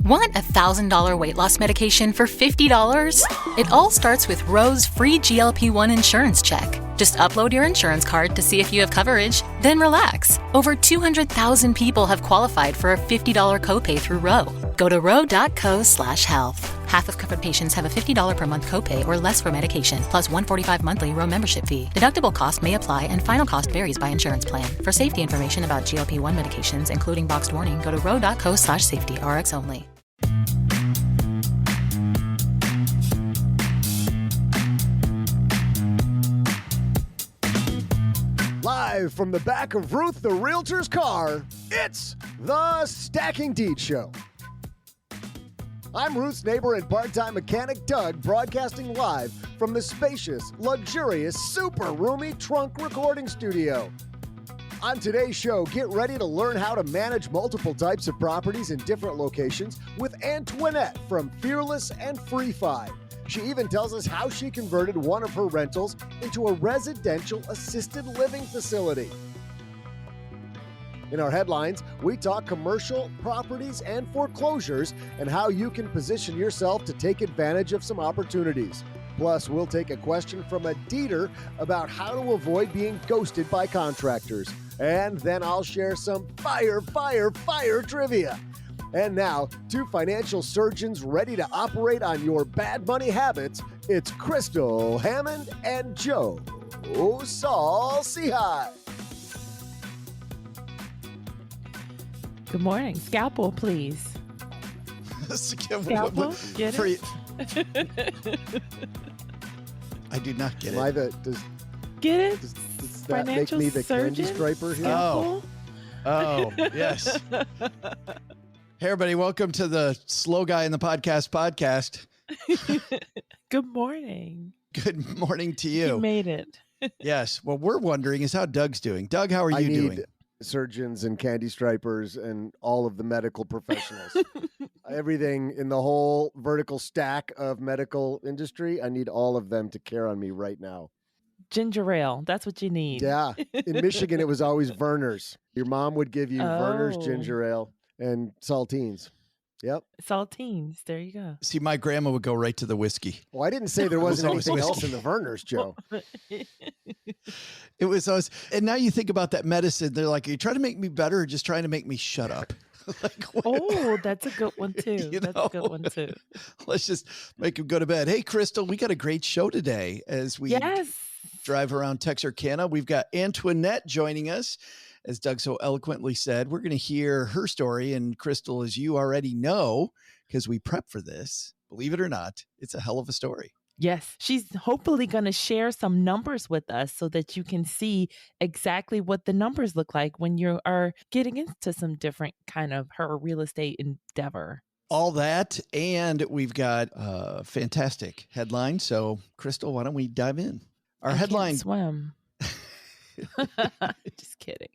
Want a $1,000 weight loss medication for $50? It all starts with Roe's free GLP-1 insurance check. Just upload your insurance card to see if you have coverage, then relax. Over 200,000 people have qualified for a $50 copay through Roe. Go to roe.co/health. Half of covered patients have a $50 per month copay or less for medication, plus $145 monthly Roe membership fee. Deductible cost may apply and final cost varies by insurance plan. For safety information about GLP-1 medications, including boxed warning, go to roe.co/safety, RX only. Live from the back of Ruth the Realtor's car, it's the Stacking Deed Show. I'm Ruth's neighbor and part-time mechanic Doug, broadcasting live from the spacious, luxurious, super roomy trunk recording studio. On today's show, get ready to learn how to manage multiple types of properties in different locations with Antoinette from Fearless and FreeFi. She even tells us how she converted one of her rentals into a residential assisted living facility. In our headlines, we talk commercial properties and foreclosures and how you can position yourself to take advantage of some opportunities. Plus, we'll take a question from a deeder about how to avoid being ghosted by contractors. And then I'll share some fire trivia. And now, two financial surgeons ready to operate on your bad money habits. It's Crystal Hammond and Joe Saul Seahai. Good morning. Scalpel, please. Scalpel? Get it? I do not get Am I it. Get it? Does that make me the candy striper here? Oh, yes. Hey, everybody. Welcome to the Slow Guy in the Podcast. Good morning. Good morning to you. You made it. Yes. What we're wondering is how Doug's doing. Doug, how are you doing? Surgeons and candy stripers and all of the medical professionals. Everything in the whole vertical stack of medical industry, I need all of them to care on me right now. Ginger ale. That's what you need. Yeah. In Michigan, it was always Verner's. Your mom would give you Verner's Oh. ginger ale and saltines. Yep. Saltines. There you go. See, my grandma would go right to the whiskey. Well, I didn't say there wasn't always anything whiskey. else in the Verner's, Joe. It was always, and now you think about that medicine. They're like, are you trying to make me better or just trying to make me shut up? Like, what? Oh, that's a good one, too. You That's know? a good one, too. Let's just make him go to bed. Hey, Crystal, we got a great show today as we Yes. drive around Texarkana. We've got Antoinette joining us. As Doug so eloquently said, we're going to hear her story. And Crystal, as you already know, because we prepped for this, believe it or not, it's a hell of a story. Yes. She's hopefully going to share some numbers with us so that you can see exactly what the numbers look like when you are getting into some different kind of her real estate endeavor. All that, and we've got a fantastic headline. So, Crystal, why don't we dive in? Our I headline. can't swim. Just kidding.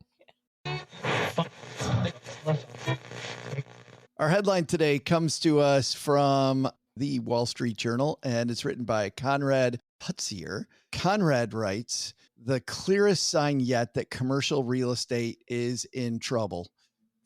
Our headline today comes to us from the Wall Street Journal, and it's written by Conrad Putzier. Conrad writes, "The clearest sign yet that commercial real estate is in trouble.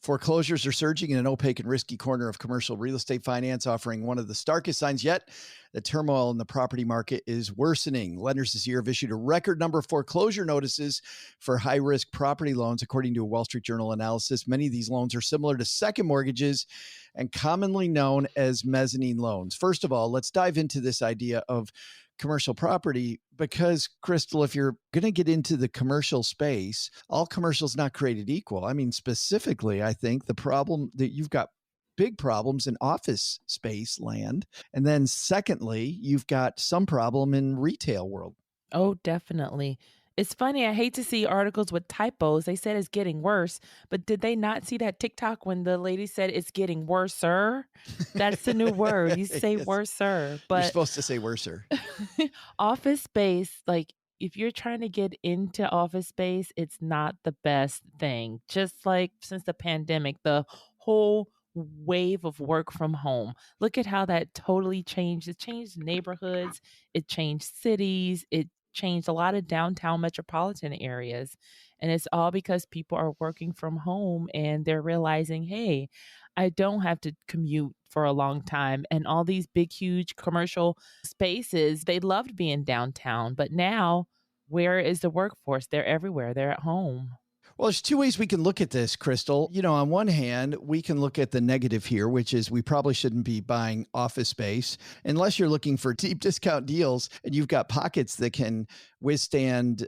Foreclosures are surging in an opaque and risky corner of commercial real estate finance, offering one of the starkest signs yet that turmoil in the property market is worsening. Lenders this year have issued a record number of foreclosure notices for high-risk property loans, according to a Wall Street Journal analysis. Many of these loans are similar to second mortgages and commonly known as mezzanine loans." First of all, let's dive into this idea of commercial property, because Crystal, if you're going to get into the commercial space, all commercial is not created equal. I mean, specifically, I think the problem that you've got big problems in office space land. And then secondly, you've got some problem in retail world. Oh, definitely. It's funny. I hate to see articles with typos. They said it's getting worse, but did they not see that TikTok when the lady said it's getting worser? That's the new word. You say Yes. worser, You're but supposed to say worser. office space, like if you're trying to get into office space, it's not the best thing. Just like since the pandemic, the whole wave of work from home. Look at how that totally changed. It changed neighborhoods. It changed cities. It changed a lot of downtown metropolitan areas. And it's all because people are working from home and they're realizing, hey, I don't have to commute for a long time. And all these big, huge commercial spaces, they loved being downtown. But now, where is the workforce? They're everywhere, they're at home. Well, there's two ways we can look at this, Crystal. On one hand, we can look at the negative here, which is we probably shouldn't be buying office space unless you're looking for deep discount deals and you've got pockets that can withstand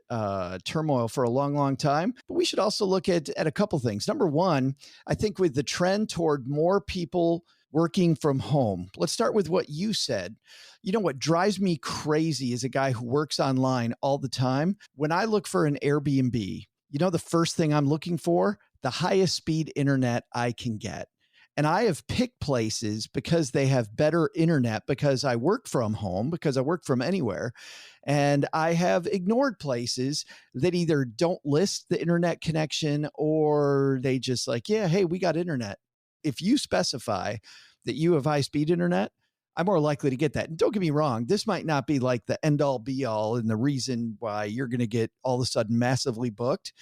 turmoil for a long, long time. But we should also look at a couple things. Number one, I think with the trend toward more people working from home, let's start with what you said. What drives me crazy is a guy who works online all the time. When I look for an Airbnb, the first thing I'm looking for, the highest speed internet I can get. And I have picked places because they have better internet because I work from home, because I work from anywhere. And I have ignored places that either don't list the internet connection or they just like, yeah, hey, we got internet. If you specify that you have high speed internet, I'm more likely to get that. And don't get me wrong, this might not be like the end all be all and the reason why you're going to get all of a sudden massively booked,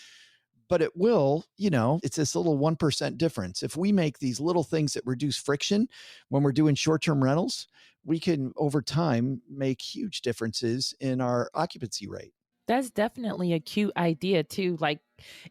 but it will, it's this little 1% difference. If we make these little things that reduce friction when we're doing short-term rentals, we can over time make huge differences in our occupancy rate. That's definitely a cute idea too. Like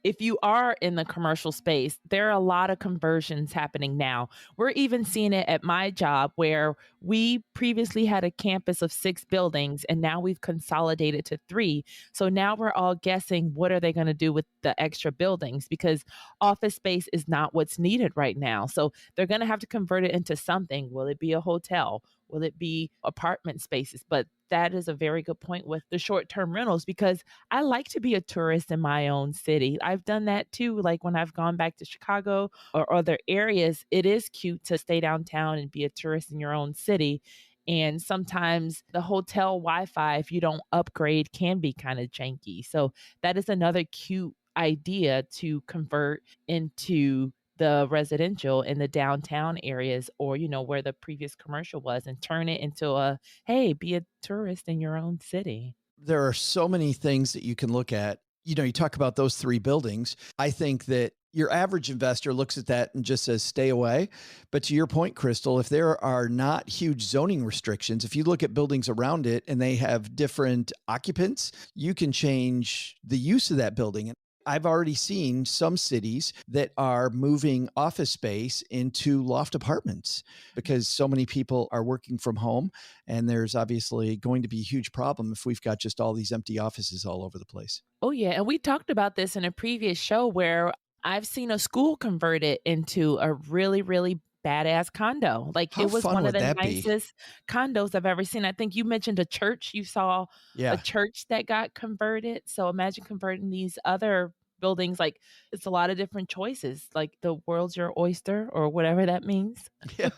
if you are in the commercial space, there are a lot of conversions happening now. We're even seeing it at my job where we previously had a campus of 6 buildings and now we've consolidated to 3. So now we're all guessing what are they going to do with the extra buildings because office space is not what's needed right now. So they're going to have to convert it into something. Will it be a hotel? Will it be apartment spaces? But that is a very good point with the short-term rentals because I like to be a tourist in my own city. I've done that too. Like when I've gone back to Chicago or other areas, it is cute to stay downtown and be a tourist in your own city. And sometimes the hotel Wi-Fi, if you don't upgrade, can be kind of janky. So that is another cute idea to convert into the residential in the downtown areas or, where the previous commercial was and turn it into a, hey, be a tourist in your own city. There are so many things that you can look at. You talk about those 3 buildings. I think that your average investor looks at that and just says, stay away. But to your point, Crystal, if there are not huge zoning restrictions, if you look at buildings around it and they have different occupants, you can change the use of that building. I've already seen some cities that are moving office space into loft apartments because so many people are working from home. And there's obviously going to be a huge problem if we've got just all these empty offices all over the place. Oh, yeah. And we talked about this in a previous show where I've seen a school converted into a really, really badass condo. Like How it was fun one of would the that be? nicest condos I've ever seen. I think you mentioned a church. You saw Yeah. a church that got converted. So imagine converting these other buildings. Like it's a lot of different choices. Like the world's your oyster or whatever that means. Yeah.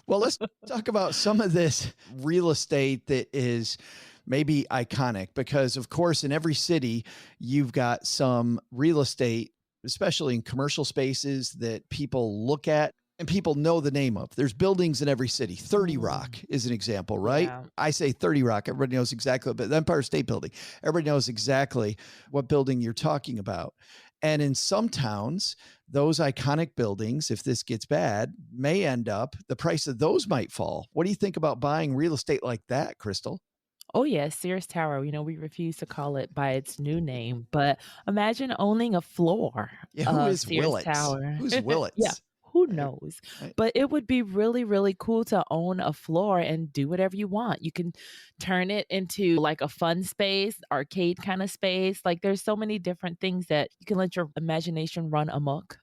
Well, let's talk about some of this real estate that is maybe iconic because, of course, in every city, you've got some real estate, especially in commercial spaces that people look at and people know the name of. There's buildings in every city. 30 Rock is an example, right? Yeah. I say 30 Rock. Everybody knows exactly, but the Empire State Building, everybody knows exactly what building you're talking about. And in some towns, those iconic buildings, if this gets bad, may end up, the price of those might fall. What do you think about buying real estate like that, Crystal? Oh, yes, Sears Tower. We refuse to call it by its new name, but imagine owning a floor Yeah, who of is Sears Willits? Tower. Who's Yeah, Willits? who Right, knows? right. But it would be really, really cool to own a floor and do whatever you want. You can turn it into like a fun space, arcade kind of space. Like there's so many different things that you can let your imagination run amok.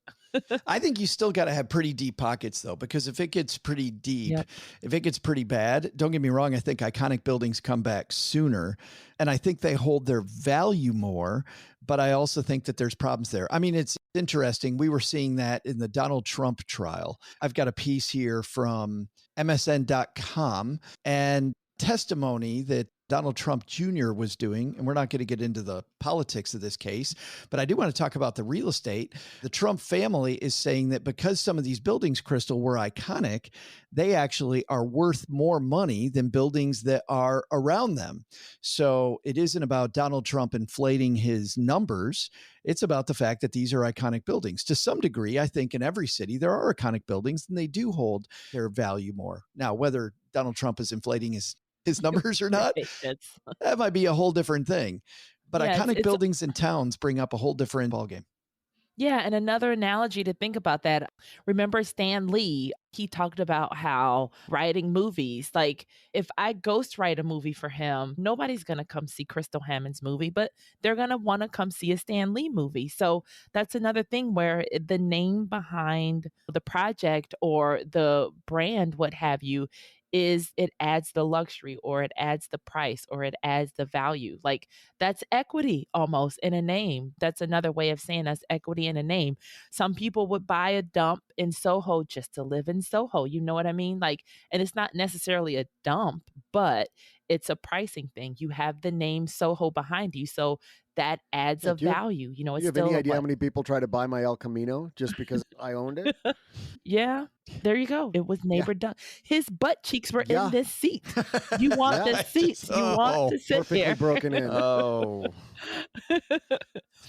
I think you still got to have pretty deep pockets though, because if it gets pretty deep, Yep. if it gets pretty bad, don't get me wrong, I think iconic buildings come back sooner and I think they hold their value more, but I also think that there's problems there. I mean, it's interesting. We were seeing that in the Donald Trump trial. I've got a piece here from MSN.com and testimony that Donald Trump Jr. was doing, and we're not going to get into the politics of this case, but I do want to talk about the real estate. The Trump family is saying that because some of these buildings, Crystal, were iconic, they actually are worth more money than buildings that are around them. So it isn't about Donald Trump inflating his numbers. It's about the fact that these are iconic buildings. To some degree, I think in every city, there are iconic buildings and they do hold their value more. Now, whether Donald Trump is inflating his numbers or not, that might be a whole different thing. But Yeah, iconic it's buildings in towns bring up a whole different ballgame. Yeah, and another analogy to think about that. Remember Stan Lee? He talked about how writing movies, like if I ghostwrite a movie for him, nobody's going to come see Crystal Hammond's movie, but they're going to want to come see a Stan Lee movie. So that's another thing where the name behind the project or the brand, what have you, is it adds the luxury or it adds the price or it adds the value. Like that's equity almost in a name. That's another way of saying that's equity in a name. Some people would buy a dump in Soho just to live in Soho. You know what I mean? Like, and it's not necessarily a dump, but it's a pricing thing. You have the name Soho behind you. So that adds a value. You know, Do it's you have still any idea how many people try to buy my El Camino just because I owned it? Yeah, there you go. It was Neigbor Doug. His butt cheeks were in this seat. You want the seat. You want to sit perfectly there. broken in. Oh. I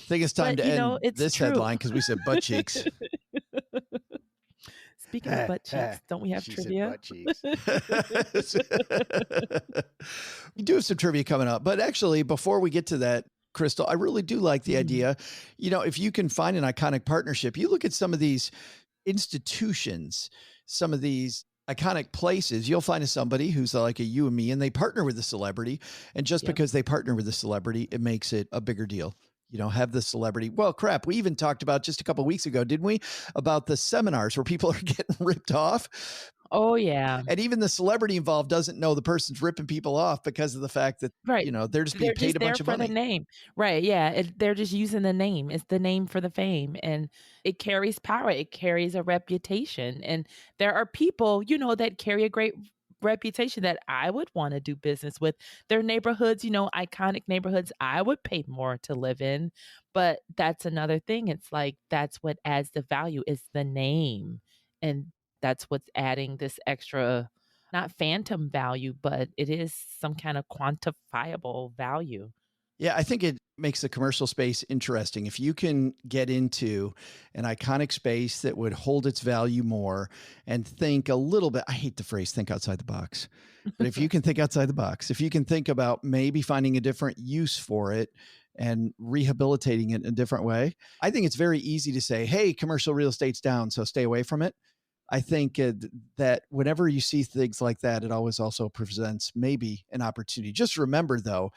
think it's time to end this headline because we said butt cheeks. Speaking of butt cheeks, don't we have trivia? Butt cheeks. We do have some trivia coming up. But actually, before we get to that, Crystal, I really do like the idea. You know, if you can find an iconic partnership, you look at some of these institutions, some of these iconic places, you'll find somebody who's like a you and me, and they partner with a celebrity. And just because they partner with a celebrity, it makes it a bigger deal. You know, have the celebrity. Well, crap. We even talked about just a couple of weeks ago, didn't we? About the seminars where people are getting ripped off. Oh, yeah. And even the celebrity involved doesn't know the person's ripping people off because of the fact that, you know, they're just being paid a bunch of money. The name. Right. Yeah. They're just using the name. It's the name for the fame. And it carries power. It carries a reputation. And there are people, you know, that carry a great reputation that I would want to do business with. Their neighborhoods, you know, iconic neighborhoods I would pay more to live in. But that's another thing. It's like that's what adds the value is the name. And that's what's adding this extra, not phantom value, but it is some kind of quantifiable value. Yeah, I think it makes the commercial space interesting. If you can get into an iconic space that would hold its value more and think a little bit, I hate the phrase think outside the box, but if you can think outside the box, if you can think about maybe finding a different use for it and rehabilitating it in a different way, I think it's very easy to say, hey, commercial real estate's down, so stay away from it. I think that whenever you see things like that, it always also presents maybe an opportunity. Just remember, though,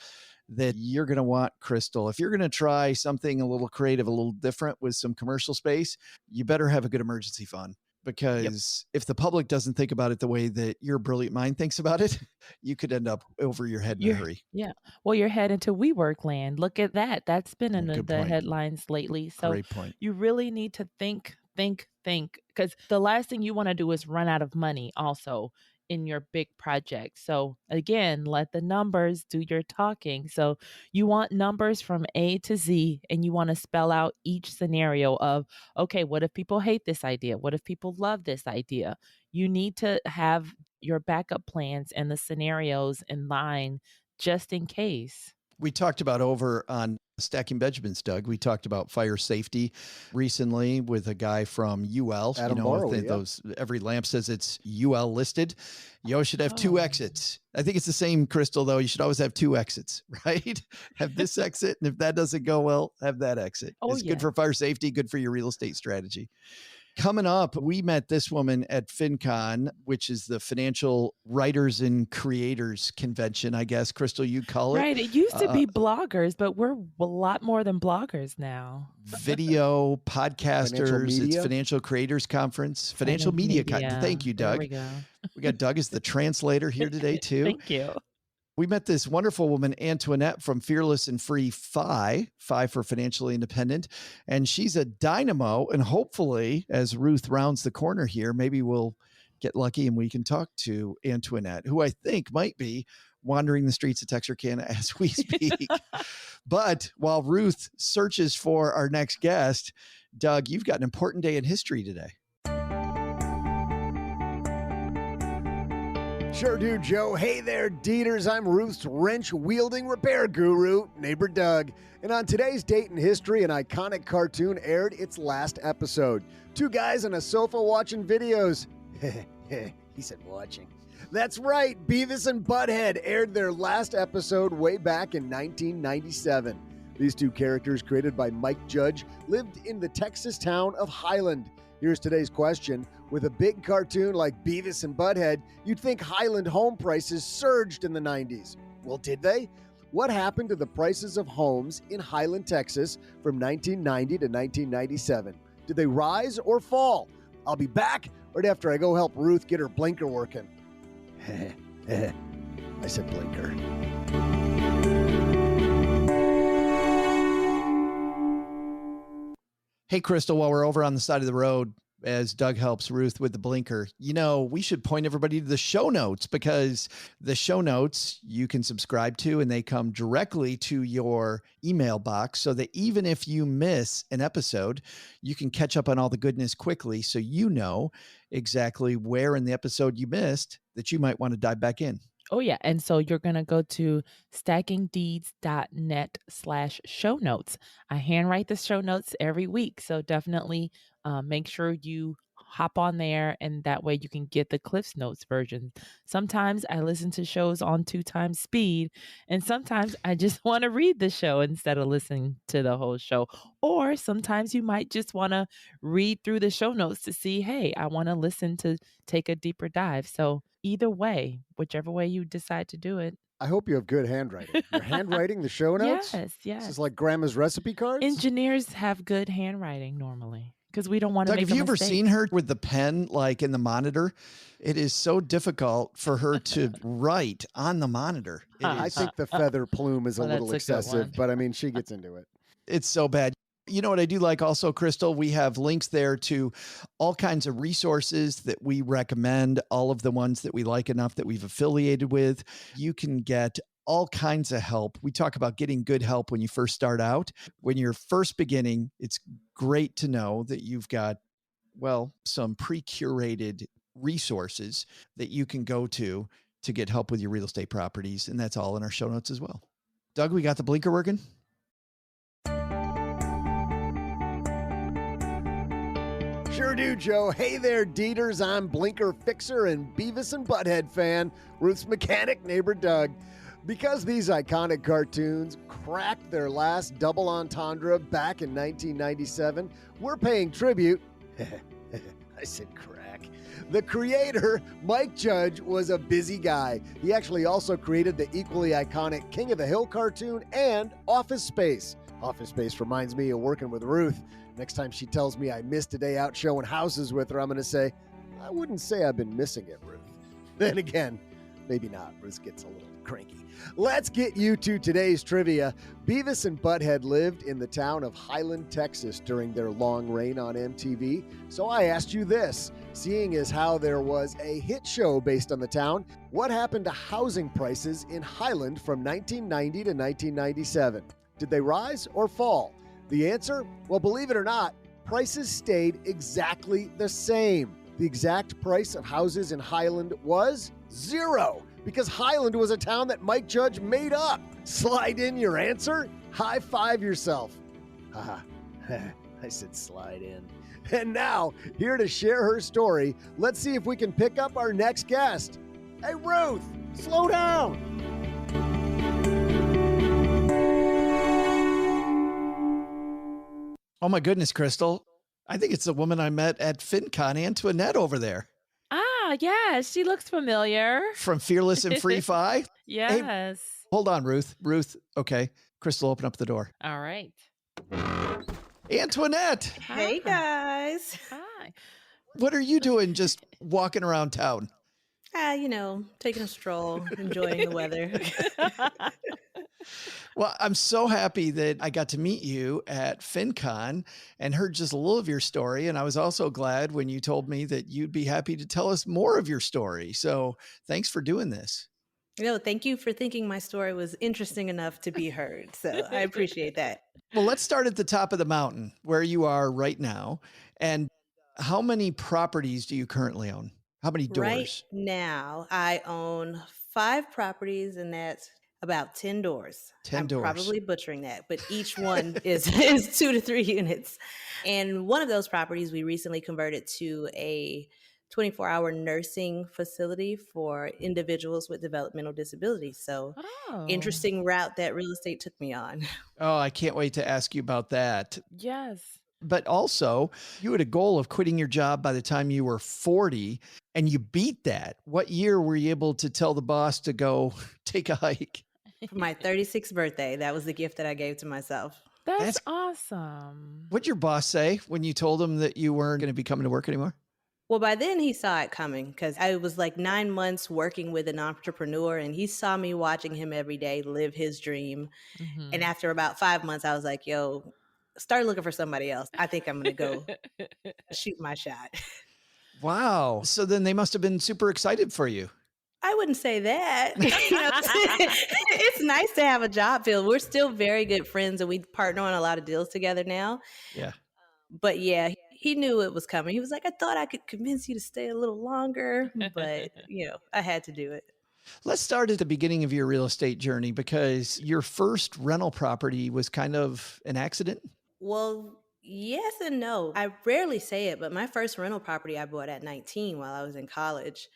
that you're going to want, Crystal, if you're going to try something a little creative, a little different with some commercial space, you better have a good emergency fund. Because if the public doesn't think about it the way that your brilliant mind thinks about it, you could end up over your head in a hurry. Yeah. Well, you're heading to WeWork land. Look at that. That's been in the headlines lately. So Great point. You really need to think, because the last thing you want to do is run out of money also in your big project. So again, let the numbers do your talking. So you want numbers from A to Z, and you want to spell out each scenario of, okay, what if people hate this idea? What if people love this idea? You need to have your backup plans and the scenarios in line just in case. We talked about over on Stacking Benjamins, Doug. We talked about fire safety recently with a guy from UL. Adam Morley, those every lamp says it's UL listed. You always should have two exits. I think it's the same, Crystal, though. You should always have two exits, right? Have this exit, and if that doesn't go well, have that exit. It's good for fire safety, good for your real estate strategy. Coming up, we met this woman at FinCon, which is the Financial Writers and Creators Convention, I guess, Crystal, you call it. Right. It used to be bloggers, but we're a lot more than bloggers now. Video, podcasters, it's Financial Creators Conference, Financial Media. Thank you, Doug. There we go. We got Doug as the translator here today, too. Thank you. We met this wonderful woman, Antoinette, from Fearless and Free FI for Financially Independent. And she's a dynamo. And hopefully, as Ruth rounds the corner here, maybe we'll get lucky and we can talk to Antoinette, who I think might be wandering the streets of Texarkana as we speak. But while Ruth searches for our next guest, Doug, you've got an important day in history today. Sure do, Joe. Hey there, Dieters. I'm Ruth's wrench-wielding repair guru, Neighbor Doug. And on today's date in history, an iconic cartoon aired its last episode. Two guys on a sofa watching videos. He said watching. That's right, Beavis and Butthead aired their last episode way back in 1997. These two characters, created by Mike Judge, lived in the Texas town of Highland. Here's today's question. With a big cartoon like Beavis and Butthead, you'd think Highland home prices surged in the 90s. Well, did they? What happened to the prices of homes in Highland, Texas from 1990 to 1997? Did they rise or fall? I'll be back right after I go help Ruth get her blinker working. I said blinker. Hey, Crystal, while we're over on the side of the road, as Doug helps Ruth with the blinker, we should point everybody to the show notes, because the show notes you can subscribe to and they come directly to your email box, so that even if you miss an episode, you can catch up on all the goodness quickly, so you know exactly where in the episode you missed that you might want to dive back in. Oh, yeah. And so you're going to go to stackingdeeds.net/show notes. I handwrite the show notes every week. So definitely make sure you hop on there, and that way you can get the Cliff's Notes version. Sometimes I listen to shows on 2x speed, and sometimes I just want to read the show instead of listening to the whole show. Or sometimes you might just want to read through the show notes to see, hey, I want to listen to take a deeper dive. So either way, whichever way you decide to do it. I hope you have good handwriting. You're handwriting the show notes? Yes. This is like grandma's recipe cards? Engineers have good handwriting normally, because we don't want to Doug, make a have you ever mistake. seen her with the pen, like in the monitor? It is so difficult for her to write on the monitor. I think the feather plume is a little that's a good excessive, one. but I mean, she gets into it. It's so bad. You know what I do like also, Crystal? We have links there to all kinds of resources that we recommend, all of the ones that we like enough that we've affiliated with. You can get all kinds of help. We talk about getting good help when you first start out. When you're first beginning, it's great to know that you've got, some pre-curated resources that you can go to get help with your real estate properties. And that's all in our show notes as well. Doug, we got the blinker working? Sure do, Joe. Hey there, Dieters. I'm Blinker Fixer and Beavis and Butthead fan, Ruth's mechanic, Neighbor Doug. Because these iconic cartoons cracked their last double entendre back in 1997, we're paying tribute. I said crack. The creator, Mike Judge, was a busy guy. He actually also created the equally iconic King of the Hill cartoon and Office Space. Office Space reminds me of working with Ruth. Next time she tells me I missed a day out showing houses with her, I'm going to say, I wouldn't say I've been missing it, Ruth. Then again, maybe not. Ruth gets a little cranky. Let's get you to today's trivia. Beavis and Butthead lived in the town of Highland, Texas during their long reign on MTV. So I asked you this, seeing as how there was a hit show based on the town, what happened to housing prices in Highland from 1990 to 1997? Did they rise or fall? The answer? Well, believe it or not, prices stayed exactly the same. The exact price of houses in Highland was zero, because Highland was a town that Mike Judge made up. Slide in your answer? High five yourself. Haha, I said slide in. And now, here to share her story, let's see if we can pick up our next guest. Hey, Ruth, slow down. Oh my goodness, Crystal. I think it's the woman I met at FinCon, Antoinette over there. Ah, yes. She looks familiar. From Fearless and Free Fi. Yes. Hold on, Ruth. Okay. Crystal, open up the door. All right. Antoinette, Hey guys. Hi. what are you doing just walking around town? Taking a stroll, enjoying the weather. Well, I'm so happy that I got to meet you at FinCon and heard just a little of your story. And I was also glad when you told me that you'd be happy to tell us more of your story. So thanks for doing this. No, thank you for thinking my story was interesting enough to be heard. So I appreciate that. Well, let's start at the top of the mountain where you are right now. And how many properties do you currently own? How many Right doors? now, I own 5 properties, and that's about 10 doors. 10 I'm doors. probably butchering that, but each one is, is 2 to 3 units. And one of those properties we recently converted to a 24-hour nursing facility for individuals with developmental disabilities. So, Oh, interesting route that real estate took me on. Oh, I can't wait to ask you about that. yes. But also, you had a goal of quitting your job by the time you were 40, and you beat that. What year were you able to tell the boss to go take a hike? For my 36th birthday, that was the gift that I gave to myself. That's That's awesome. What'd your boss say when you told him that you weren't going to be coming to work anymore? Well, by then he saw it coming because I was like 9 months working with an entrepreneur, and he saw me watching him every day live his dream. And Mhm. after about 5 months, I was like, yo, start looking for somebody else. I think I'm going to go shoot my shot. Wow. So then they must have been super excited for you. I wouldn't say that. It's nice to have a job filled. We're still very good friends, and we partner on a lot of deals together now. Yeah. But yeah, he knew it was coming. He was like, I thought I could convince you to stay a little longer, but I had to do it. Let's start at the beginning of your real estate journey because your first rental property was kind of an accident. Well, yes and no. I rarely say it, but my first rental property I bought at 19 while I was in college.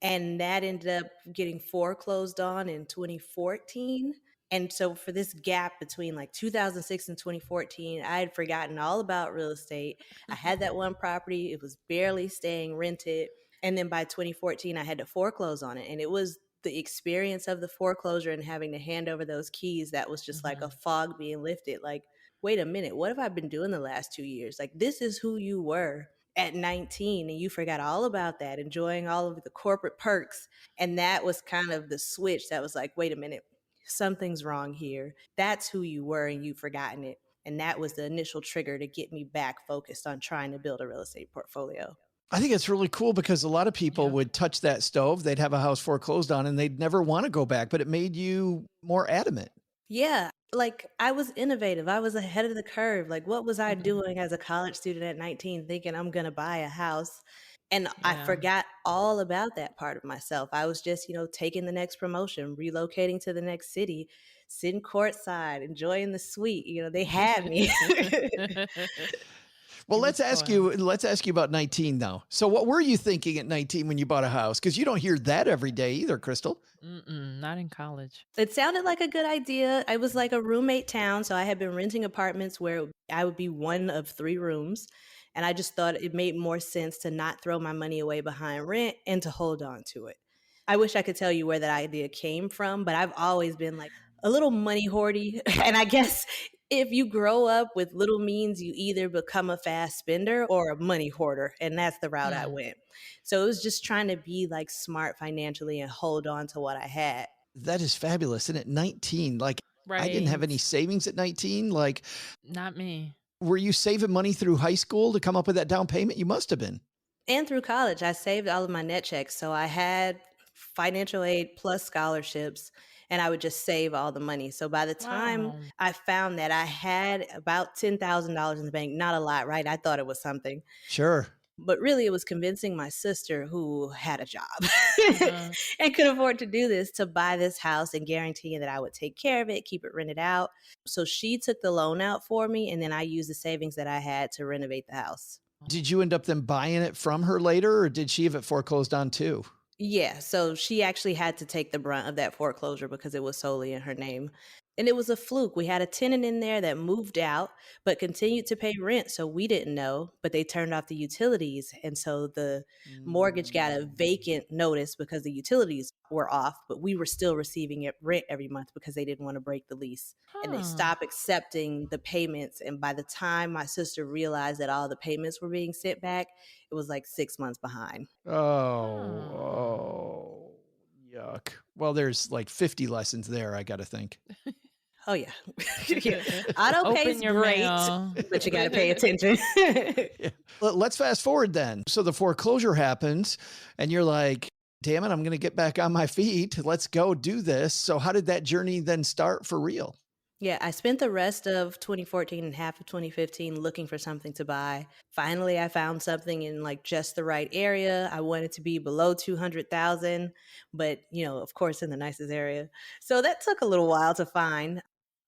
And that ended up getting foreclosed on in 2014. And so for this gap between like 2006 and 2014, I had forgotten all about real estate. I had that one property, it was barely staying rented. And then by 2014, I had to foreclose on it. And it was the experience of the foreclosure and having to hand over those keys that was just like a fog being lifted. Like, wait a minute, what have I been doing the last 2 years? Like, this is who you were at 19, and you forgot all about that, enjoying all of the corporate perks. And that was kind of the switch that was like, wait a minute, something's wrong here. That's who you were, and you've forgotten it. And that was the initial trigger to get me back focused on trying to build a real estate portfolio. I think it's really cool because a lot of people Yep. would touch that stove, they'd have a house foreclosed on, and they'd never want to go back, but it made you more adamant. Yeah, like I was innovative. I was ahead of the curve. Like, what was I doing as a college student at 19 thinking I'm going to buy a house? And I Yeah. forgot all about that part of myself. I was just, taking the next promotion, relocating to the next city, sitting courtside, enjoying the suite. They had me. Well, You were spoiled. let's ask you about 19 now. So what were you thinking at 19 when you bought a house? Because you don't hear that every day either, Crystal. Not in college. It sounded like a good idea. I was like a roommate town, so I had been renting apartments where I would be one of 3 rooms. And I just thought it made more sense to not throw my money away behind rent and to hold on to it. I wish I could tell you where that idea came from, but I've always been like a little money hoardy. And I guess if you grow up with little means, you either become a fast spender or a money hoarder. And that's the route I went. So it was just trying to be like smart financially and hold on to what I had. That is fabulous. And at 19, like I didn't have any Right. savings at 19. Like, Not me. were you saving money through high school to come up with that down payment? You must have been. And through college, I saved all of my net checks. So I had financial aid plus scholarships, and I would just save all the money. So by the time Wow. I found that I had about $10,000 in the bank, not a lot, right? I thought it was something. Sure. But really, it was convincing my sister, who had a job Uh-huh. and could afford to do this, to buy this house and guaranteeing that I would take care of it, keep it rented out. So she took the loan out for me, and then I used the savings that I had to renovate the house. Did you end up then buying it from her later, or did she have it foreclosed on too? Yeah, so she actually had to take the brunt of that foreclosure because it was solely in her name. And it was a fluke. We had a tenant in there that moved out but continued to pay rent, so we didn't know, but they turned off the utilities. And so the mortgage got a vacant notice because the utilities were off, but we were still receiving it rent every month because they didn't want to break the lease. And they Huh. stopped accepting the payments. And by the time my sister realized that all the payments were being sent back, it was like 6 months behind. Oh, yuck. Well, there's like 50 lessons there, I got to think. Oh yeah. Yeah. Auto pay's Open your great, mail. but you got to pay attention. Yeah. Let's fast forward then. So the foreclosure happens, and you're like, damn it, I'm going to get back on my feet. Let's go do this. So how did that journey then start for real? Yeah, I spent the rest of 2014 and half of 2015 looking for something to buy. Finally, I found something in like just the right area. I wanted to be below 200,000, but of course in the nicest area. So that took a little while to find.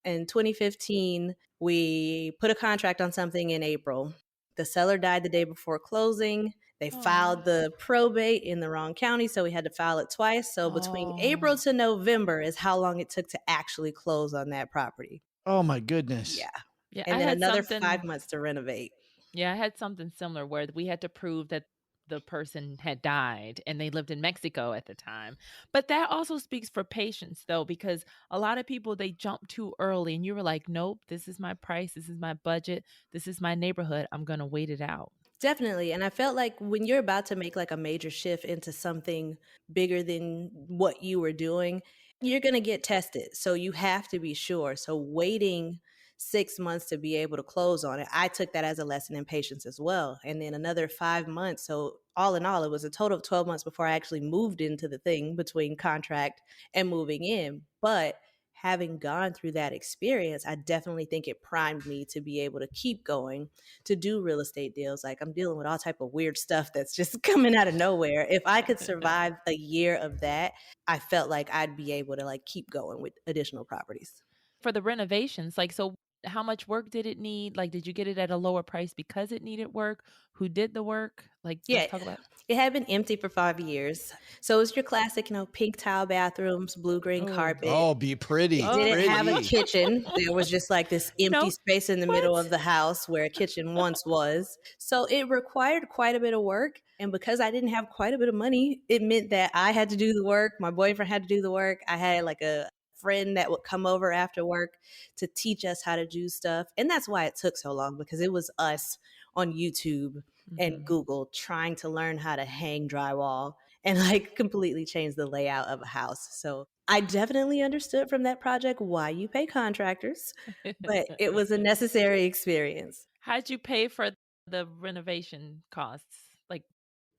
In 2015, we put a contract on something in April. The seller died the day before closing. They filed the probate in the wrong county, so we had to file it twice. So between April to November is how long it took to actually close on that property. Oh my goodness. Yeah. Yeah, And then another 5 months to renovate. Yeah, I had something similar where we had to prove that the person had died and they lived in Mexico at the time. But that also speaks for patience though, because a lot of people, they jump too early and you were like, nope, this is my price. This is my budget. This is my neighborhood. I'm going to wait it out. Definitely. And I felt like when you're about to make like a major shift into something bigger than what you were doing, you're going to get tested. So you have to be sure. So waiting 6 months to be able to close on it, I took that as a lesson in patience as well. And then another 5 months. So all in all, it was a total of 12 months before I actually moved into the thing between contract and moving in. But having gone through that experience, I definitely think it primed me to be able to keep going, to do real estate deals. Like I'm dealing with all type of weird stuff that's just coming out of nowhere. If I could survive a year of that, I felt like I'd be able to like keep going with additional properties. For the renovations, like, so how much work did it need? Like, did you get it at a lower price because it needed work? Who did the work? Like, Yeah, let's talk about. it had been empty for 5 years. So it was your classic, pink tile bathrooms, blue-green carpet. Oh, be pretty. It didn't have a kitchen. There was just like this empty space in the middle of the house where a kitchen once was. So it required quite a bit of work. And because I didn't have quite a bit of money, it meant that I had to do the work. My boyfriend had to do the work. I had like a friend that would come over after work to teach us how to do stuff. And that's why it took so long, because it was us on YouTube and Google trying to learn how to hang drywall and like completely change the layout of a house. So I definitely understood from that project why you pay contractors, but it was a necessary experience. How'd you pay for the renovation costs? Like,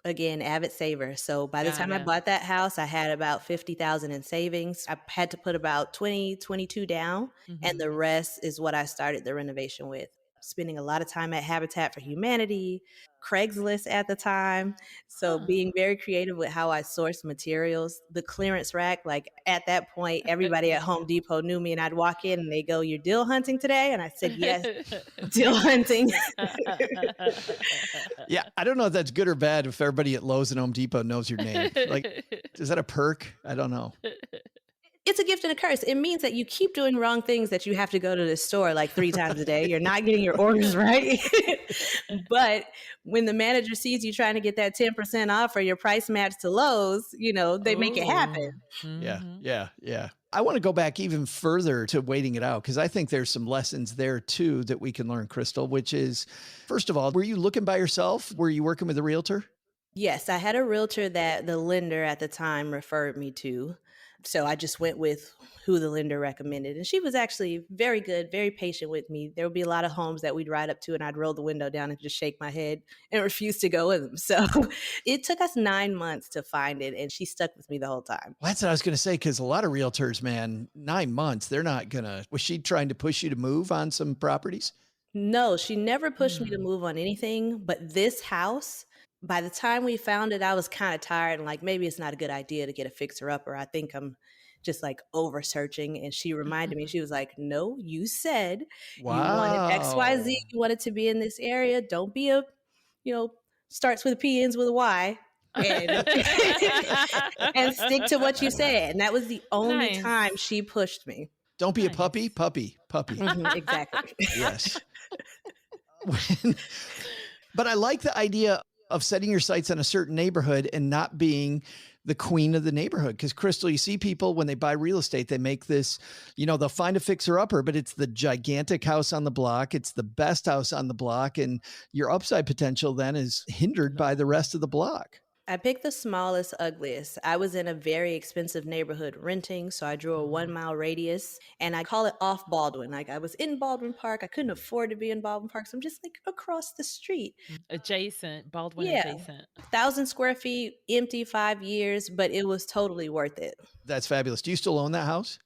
again, avid saver. So by the time I bought that house, I had about 50,000 in savings. I had to put about 22 down, and the rest is what I started the renovation with. Spending a lot of time at Habitat for Humanity, Craigslist at the time. So being very creative with how I sourced materials. The clearance rack, like at that point, everybody at Home Depot knew me, and I'd walk in and they go, "You're deal hunting today?" And I said, "Yes, deal hunting." Yeah, I don't know if that's good or bad if everybody at Lowe's and Home Depot knows your name. Like, is that a perk? I don't know. It's a gift and a curse. It means that you keep doing wrong things, that you have to go to the store like 3 times a day. You're not getting your orders right. But when the manager sees you trying to get that 10% off or your price match to Lowe's, they make it happen. Yeah. I want to go back even further to waiting it out, because I think there's some lessons there too that we can learn, Crystal, which is, first of all, were you looking by yourself? Were you working with a realtor? Yes, I had a realtor that the lender at the time referred me to. So I just went with who the lender recommended. And she was actually very good, very patient with me. There would be a lot of homes that we'd ride up to and I'd roll the window down and just shake my head and refuse to go with them. So it took us 9 months to find it, and she stuck with me the whole time. Well, that's what I was going to say, because a lot of realtors, man, 9 months, they're not going to. Was she trying to push you to move on some properties? No, she never pushed me to move on anything. But this house, by the time we found it, I was kind of tired and like, maybe it's not a good idea to get a fixer-upper. I think I'm just like over searching. And she reminded me, she was like, "No, you said you wanted XYZ. You wanted to be in this area. Don't be a, starts with a P, ends with a Y. And, and stick to what you said." And that was the only time she pushed me. Don't be a puppy. Exactly. Yes. But I like the idea of setting your sights on a certain neighborhood and not being the queen of the neighborhood. Because, Crystal, you see people when they buy real estate, they make this, they'll find a fixer-upper, but it's the gigantic house on the block. It's the best house on the block. And your upside potential then is hindered by the rest of the block. I picked the smallest, ugliest. I was in a very expensive neighborhood renting, so I drew a 1 mile radius and I call it off Baldwin. Like I was in Baldwin Park. I couldn't afford to be in Baldwin Park, so I'm just like across the street. Adjacent, Baldwin Yeah. adjacent. 1,000 square feet, empty, 5 years, but it was totally worth it. That's fabulous. Do you still own that house?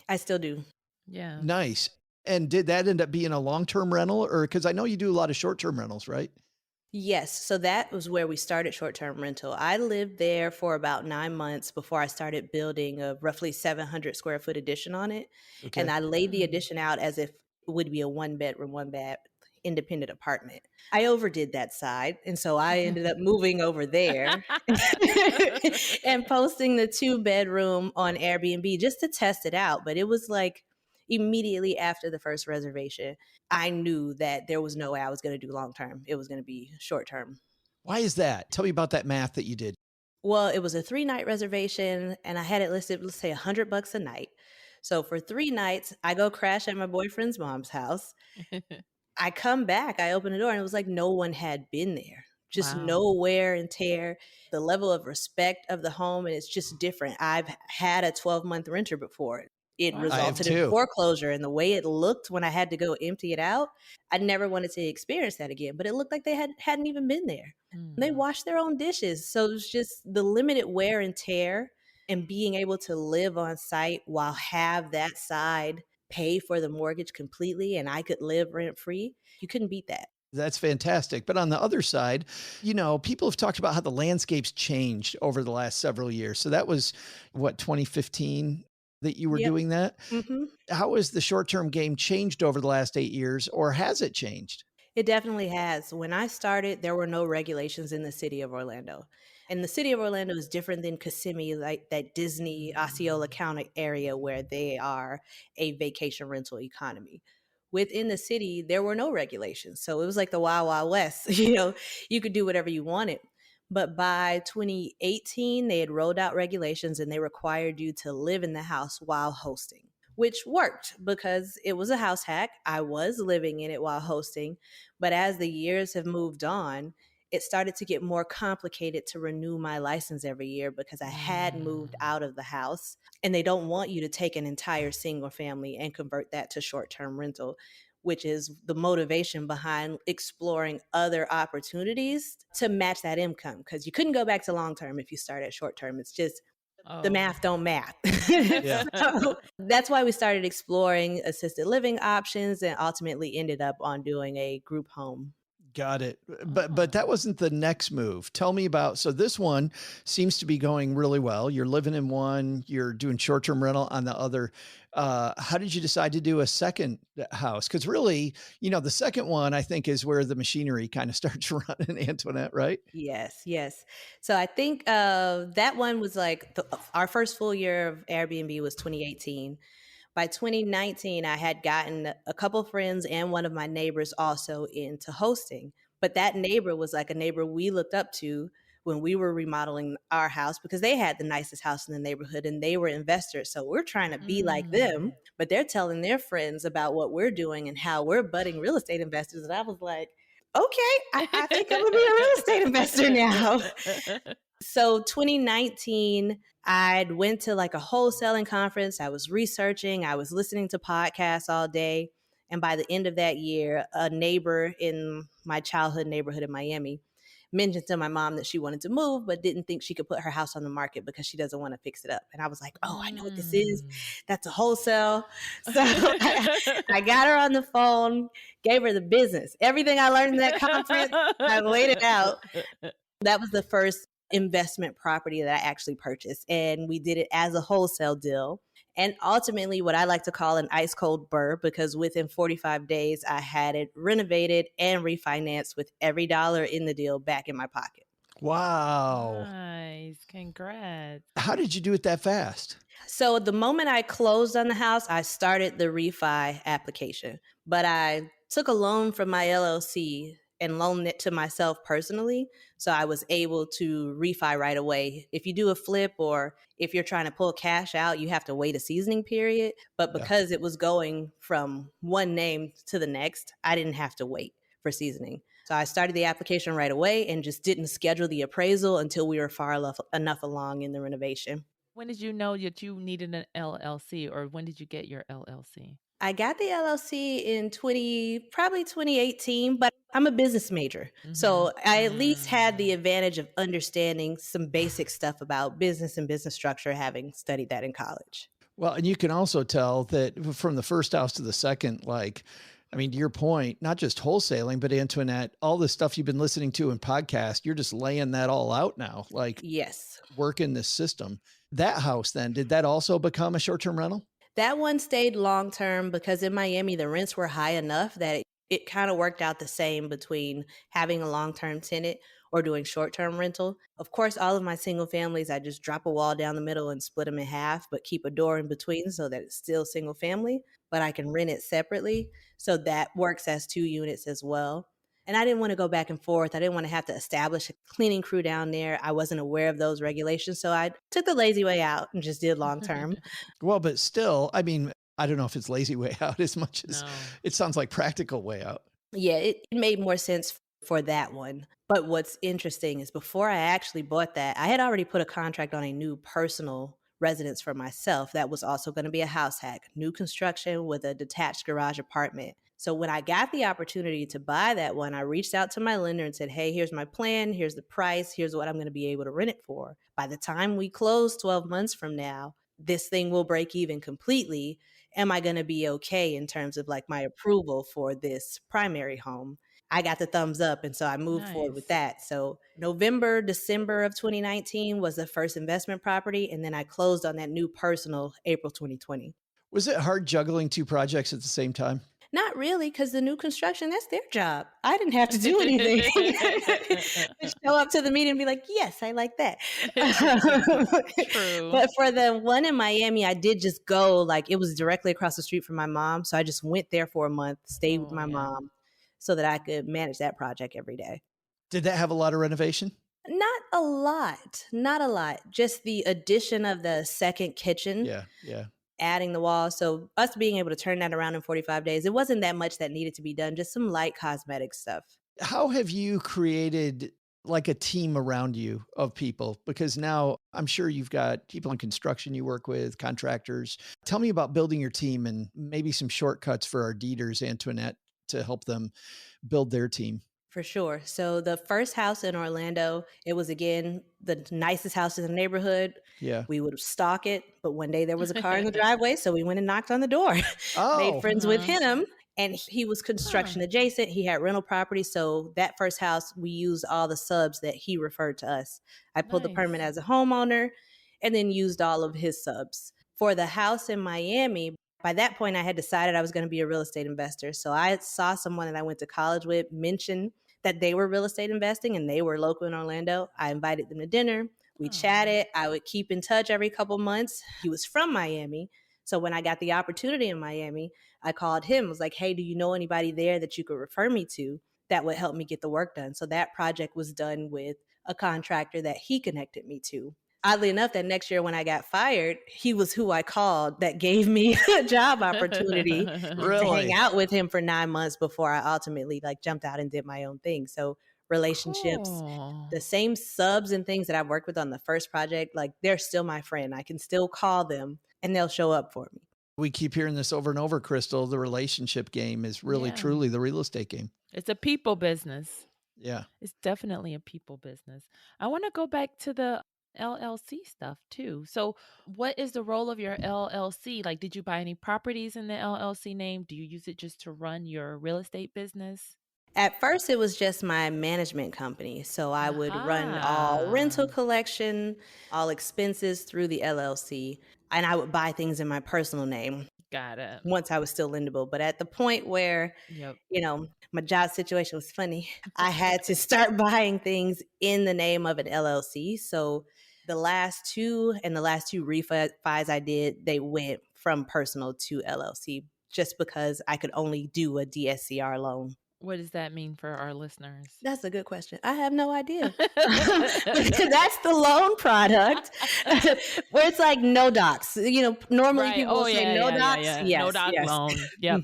I still do. Yeah. Nice. And did that end up being a long-term rental, or because I know you do a lot of short-term rentals, right? Yes, so that was where we started short-term rental. I lived there for about 9 months before I started building a roughly 700 square foot addition on it. And Okay. I laid the Mm. addition out as if it would be a one bedroom, one bath independent apartment. I overdid that side. And so I ended up moving over there and posting the 2 bedroom on Airbnb just to test it out. But it was like immediately after the first reservation, I knew that there was no way I was going to do long term. It was going to be short term. Why is that? Tell me about that math that you did. Well, it was a 3 night reservation and I had it listed, let's say $100 a night. So for 3 nights, I go crash at my boyfriend's mom's house. I come back, I open the door and it was like no one had been there. Just Wow. no wear and tear. The level of respect of the home, and it's just different. I've had a 12-month renter before. It Wow. I have resulted in too. foreclosure, and the way it looked when I had to go empty it out, I never wanted to experience that again. But it looked like they hadn't even been there. They Mm. washed their own dishes. So it was just the limited wear and tear and being able to live on site while have that side pay for the mortgage completely and I could live rent free. You couldn't beat that. That's fantastic. But on the other side, people have talked about how the landscape's changed over the last several years. So that was what, 2015 that you were Yep. doing that? hmm How has the short-term game changed over the last 8 years, or has it changed? It definitely has. When I started, there were no regulations in the city of Orlando. And the city of Orlando is different than Kissimmee, like that Disney, Osceola County area where they are a vacation rental economy. Within the city, there were no regulations. So it was like the Wild Wild West. You could do whatever you wanted. But by 2018, they had rolled out regulations and they required you to live in the house while hosting, which worked because it was a house hack. I was living in it while hosting. But as the years have moved on, it started to get more complicated to renew my license every year because I had moved out of the house and they don't want you to take an entire single family and convert that to short-term rental, which is the motivation behind exploring other opportunities to match that income because you couldn't go back to long-term if you start at short-term. It's just the Oh. math don't math. Yeah. So that's why we started exploring assisted living options and ultimately ended up on doing a group home. Got it. But that wasn't the next move. Tell me about, so this one seems to be going really well. You're living in one, you're doing short-term rental on the other. How did you decide to do a second house? Because really, the second one, I think, is where the machinery kind of starts running, Antoinette, right? Yes, yes. So I think that one was like our first full year of Airbnb was 2018. By 2019, I had gotten a couple friends and one of my neighbors also into hosting. But that neighbor was like a neighbor we looked up to when we were remodeling our house because they had the nicest house in the neighborhood and they were investors. So we're trying to be like them, but they're telling their friends about what we're doing and how we're budding real estate investors. And I was like, okay, I think I'm gonna be a real estate investor now. So 2019, I went to like a wholesaling conference. I was researching, I was listening to podcasts all day. And by the end of that year, a neighbor in my childhood neighborhood in Miami mentioned to my mom that she wanted to move, but didn't think she could put her house on the market because she doesn't want to fix it up. And I was like, oh, I know what this is. That's a wholesale. So I got her on the phone, gave her the business. Everything I learned in that conference, I laid it out. That was the first investment property that I actually purchased. And we did it as a wholesale deal. And ultimately, what I like to call an ice cold burr, because within 45 days, I had it renovated and refinanced with every dollar in the deal back in my pocket. Wow. Nice. Congrats. How did you do it that fast? So the moment I closed on the house, I started the refi application. But I took a loan from my LLC and loaned it to myself personally. So I was able to refi right away. If you do a flip or if you're trying to pull cash out, you have to wait a seasoning period. But because it was going from one name to the next, I didn't have to wait for seasoning. So I started the application right away and just didn't schedule the appraisal until we were far enough along in the renovation. When did you know that you needed an LLC, or when did you get your LLC? I got the LLC in probably 2018, but I'm a business major. So I at least had the advantage of understanding some basic stuff about business and business structure, having studied that in college. Well, and you can also tell that from the first house to the second, like, I mean, to your point, not just wholesaling, but Antoinette, all the stuff you've been listening to in podcast, you're just laying that all out now, like Yes. working this system. That house then, did that also become a short-term rental? That one stayed long term because in Miami, the rents were high enough that it kind of worked out the same between having a long term tenant or doing short term rental. Of course, all of my single families, I just drop a wall down the middle and split them in half, but keep a door in between so that it's still single family, but I can rent it separately. So that works as 2 units as well. And I didn't want to go back and forth. I didn't want to have to establish a cleaning crew down there. I wasn't aware of those regulations. So I took the lazy way out and just did long term. Well, but still, I mean, I don't know if it's lazy way out as much as No. it sounds like practical way out. Yeah, it made more sense for that one. But what's interesting is before I actually bought that, I had already put a contract on a new personal residence for myself that was also going to be a house hack, new construction with a detached garage apartment. So when I got the opportunity to buy that one, I reached out to my lender and said, hey, here's my plan. Here's the price. Here's what I'm going to be able to rent it for. By the time we close 12 months from now, this thing will break even completely. Am I going to be okay in terms of like my approval for this primary home? I got the thumbs up. And so I moved forward with that. So November, December of 2019 was the first investment property. And then I closed on that new personal April 2020. Was it hard juggling 2 projects at the same time? Not really, because the new construction, that's their job. I didn't have to do anything. Just show up to the meeting and be like, yes, I like that. True. But for the one in Miami, I did just go, like, it was directly across the street from my mom. So I just went there for a month, stayed with my mom so that I could manage that project every day. Did that have a lot of renovation? Not a lot. Just the addition of the second kitchen. Yeah. Adding the wall. So us being able to turn that around in 45 days, it wasn't that much that needed to be done, just some light cosmetic stuff. How have you created like a team around you of people? Because now I'm sure you've got people in construction you work with, contractors. Tell me about building your team and maybe some shortcuts for our deeders, Antoinette, to help them build their team. For sure. So the first house in Orlando, it was, again, the nicest house in the neighborhood. Yeah. We would stalk it, but one day there was a car in the driveway, so we went and knocked on the door. Made friends with him, and he was construction adjacent. He had rental property, so that first house, we used all the subs that he referred to us. I pulled the permit as a homeowner and then used all of his subs. For the house in Miami, by that point, I had decided I was going to be a real estate investor. So I saw someone that I went to college with mention that they were real estate investing and they were local in Orlando. I invited them to dinner. We chatted. I would keep in touch every couple months. He was from Miami. So when I got the opportunity in Miami, I called him, was like, hey, do you know anybody there that you could refer me to that would help me get the work done? So that project was done with a contractor that he connected me to. Oddly enough, that next year when I got fired, he was who I called that gave me a job opportunity to hang out with him for 9 months before I ultimately like jumped out and did my own thing. So relationships, the same subs and things that I've worked with on the first project, like they're still my friend. I can still call them and they'll show up for me. We keep hearing this over and over, Crystal. The relationship game is really, truly the real estate game. It's a people business. Yeah. It's definitely a people business. I want to go back to the LLC stuff too. So what is the role of your LLC? Like, did you buy any properties in the LLC name? Do you use it just to run your real estate business? At first, it was just my management company. So I would run all rental collection, all expenses through the LLC, and I would buy things in my personal name. Got it. Once I was still lendable. But at the point where, you know, my job situation was funny, I had to start buying things in the name of an LLC. So the last two refis I did, they went from personal to LLC just because I could only do a DSCR loan. What does that mean for our listeners? That's a good question. I have no idea. That's the loan product where it's like no docs. You know, normally people say no docs. Yeah. Yes, no doc loan. Yep.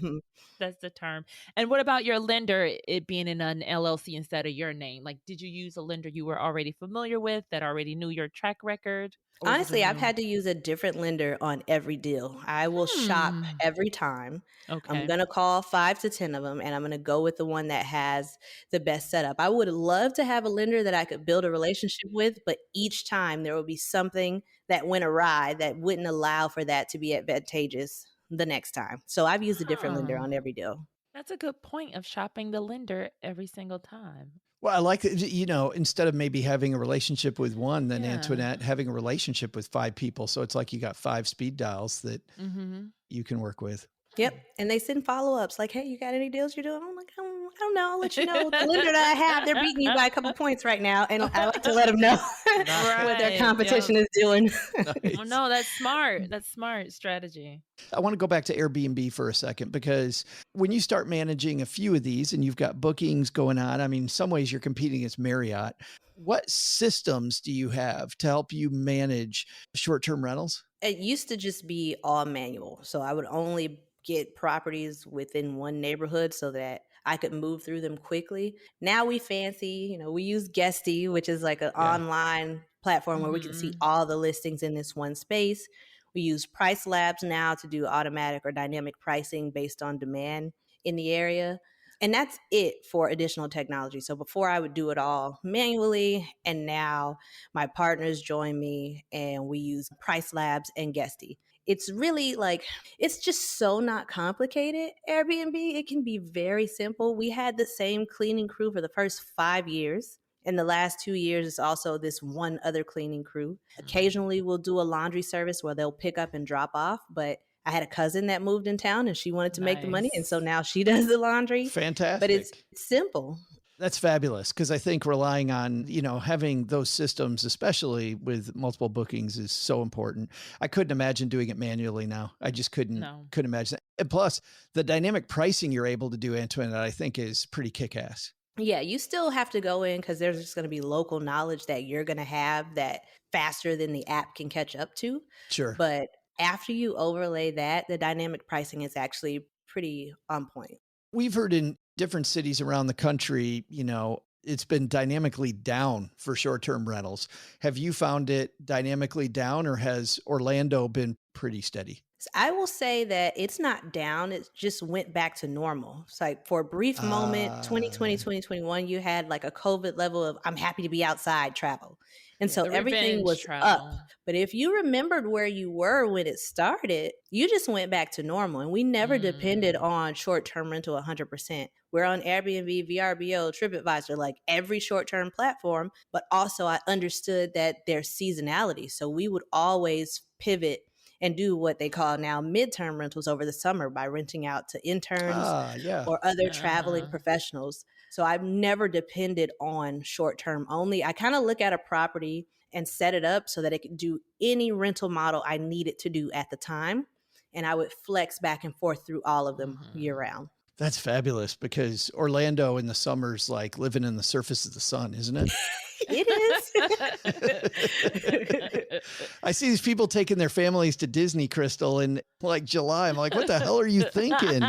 That's the term. And what about your lender, it being in an LLC instead of your name? Like, did you use a lender you were already familiar with that already knew your track record? Or was this a Honestly, I've new? had to use a different lender on every deal. I will shop Hmm. every time. I'm Okay. going to call 5 to 10 of them, and I'm going to go with the one that has the best setup. I would love to have a lender that I could build a relationship with, but each time there would be something that went awry that wouldn't allow for that to be advantageous the next time. So I've used a different lender Huh. on every deal. That's a good point of shopping the lender every single time. Well, I like that, instead of maybe having a relationship with one, then Yeah. Antoinette having a relationship with 5 people. So it's like you got 5 speed dials that Mm-hmm. you can work with. Yep. And they send follow-ups like, hey, you got any deals you're doing? I'm like, I don't know. I'll let you know. The lender that I have, they're beating you by a couple points right now. And I like to let them know what their Right. competition Yep. is doing. Well, Nice. no, that's smart. That's smart strategy. I want to go back to Airbnb for a second, because when you start managing a few of these and you've got bookings going on, I mean, in some ways you're competing against Marriott. What systems do you have to help you manage short-term rentals? It used to just be all manual. So I would only get properties within one neighborhood so that I could move through them quickly. Now we fancy, we use Guesty, which is like an Yeah. online platform where we can see Mhm. all the listings in this one space. We use Price Labs now to do automatic or dynamic pricing based on demand in the area. And that's it for additional technology. So before I would do it all manually, and now my partners join me and we use Price Labs and Guesty. It's really it's just so not complicated. Airbnb, it can be very simple. We had the same cleaning crew for the first 5 years. In the last 2 years, it's also this one other cleaning crew. Occasionally, we'll do a laundry service where they'll pick up and drop off. But I had a cousin that moved in town and she wanted to make the money. And so Nice. now she does the laundry. But it's Fantastic. simple. That's fabulous, because I think relying on, having those systems, especially with multiple bookings, is so important. I couldn't imagine doing it manually now. I just couldn't No. couldn't imagine that. And plus, the dynamic pricing you're able to do, Antoinette, I think is pretty kick-ass. Yeah, you still have to go in because there's just going to be local knowledge that you're going to have that faster than the app can catch up to. Sure. But after you overlay that, the dynamic pricing is actually pretty on point. We've heard in different cities around the country, it's been dynamically down for short-term rentals. Have you found it dynamically down, or has Orlando been pretty steady? So I will say that it's not down. It just went back to normal. It's like for a brief moment, 2020, Uh, 2021, you had like a COVID level of I'm happy to be outside travel. And Yeah, so the everything revenge was up. travel. But if you remembered where you were when it started, you just went back to normal. And we never depended Mm. on short term rental 100%. We're on Airbnb, VRBO, TripAdvisor, like every short term platform. But also, I understood that there's seasonality. So we would always pivot and do what they call now midterm rentals over the summer by renting out to interns yeah. or other traveling Uh-huh. professionals. So I've never depended on short term only. I kind of look at a property and set it up so that it can do any rental model I need it to do at the time. And I would flex back and forth through all of them year Mhm. round. That's fabulous, because Orlando in the summer's like living in the surface of the sun, isn't it? It is. I see these people taking their families to Disney, Crystal, in like July. I'm like, what the hell are you thinking?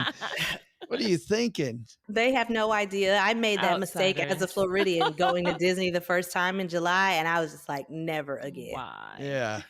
What are you thinking? They have no idea. I made that mistake as a Outsiders. Floridian going to Disney the first time in July, and I was just like, never again. Why? Yeah.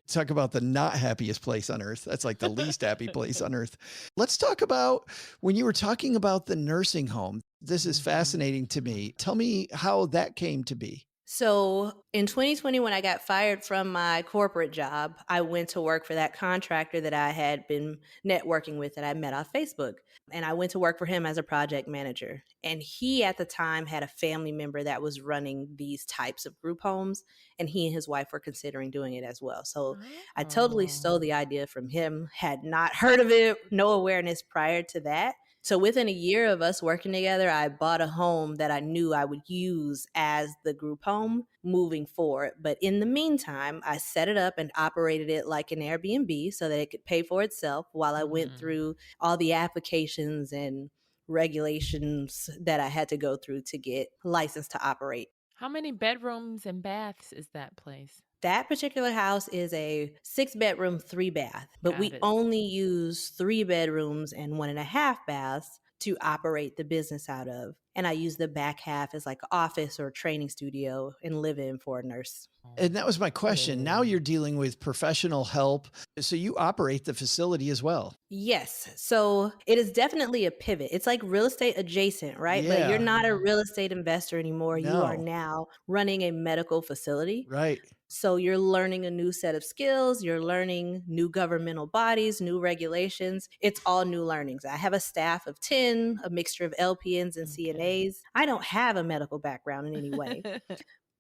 Talk about the not happiest place on earth. That's like the least happy place on earth. Let's talk about when you were talking about the nursing home. This is Mhm. fascinating to me. Tell me how that came to be. So in 2020, when I got fired from my corporate job, I went to work for that contractor that I had been networking with that I met off Facebook. And I went to work for him as a project manager. And he at the time had a family member that was running these types of group homes. And he and his wife were considering doing it as well. So I totally Oh. stole the idea from him, had not heard of it, no awareness prior to that. So within a year of us working together, I bought a home that I knew I would use as the group home moving forward. But in the meantime, I set it up and operated it like an Airbnb so that it could pay for itself while I went Mhm. through all the applications and regulations that I had to go through to get licensed to operate. How many bedrooms and baths is that place? That particular house is a 6-bedroom, 3-bath, but Got we it. only use 3 bedrooms and 1.5 baths to operate the business out of. And I use the back half as like office or training studio and live in for a nurse. And that was my question. Now Oh. you're dealing with professional help. So you operate the facility as well. Yes. So it is definitely a pivot. It's like real estate adjacent, right? But you're Yeah. not a real estate investor anymore. You are No. now running a medical facility. Right. So you're learning a new set of skills, you're learning new governmental bodies, new regulations. It's all new learnings. I have a staff of 10, a mixture of LPNs and CNAs. I don't have a medical background in any way.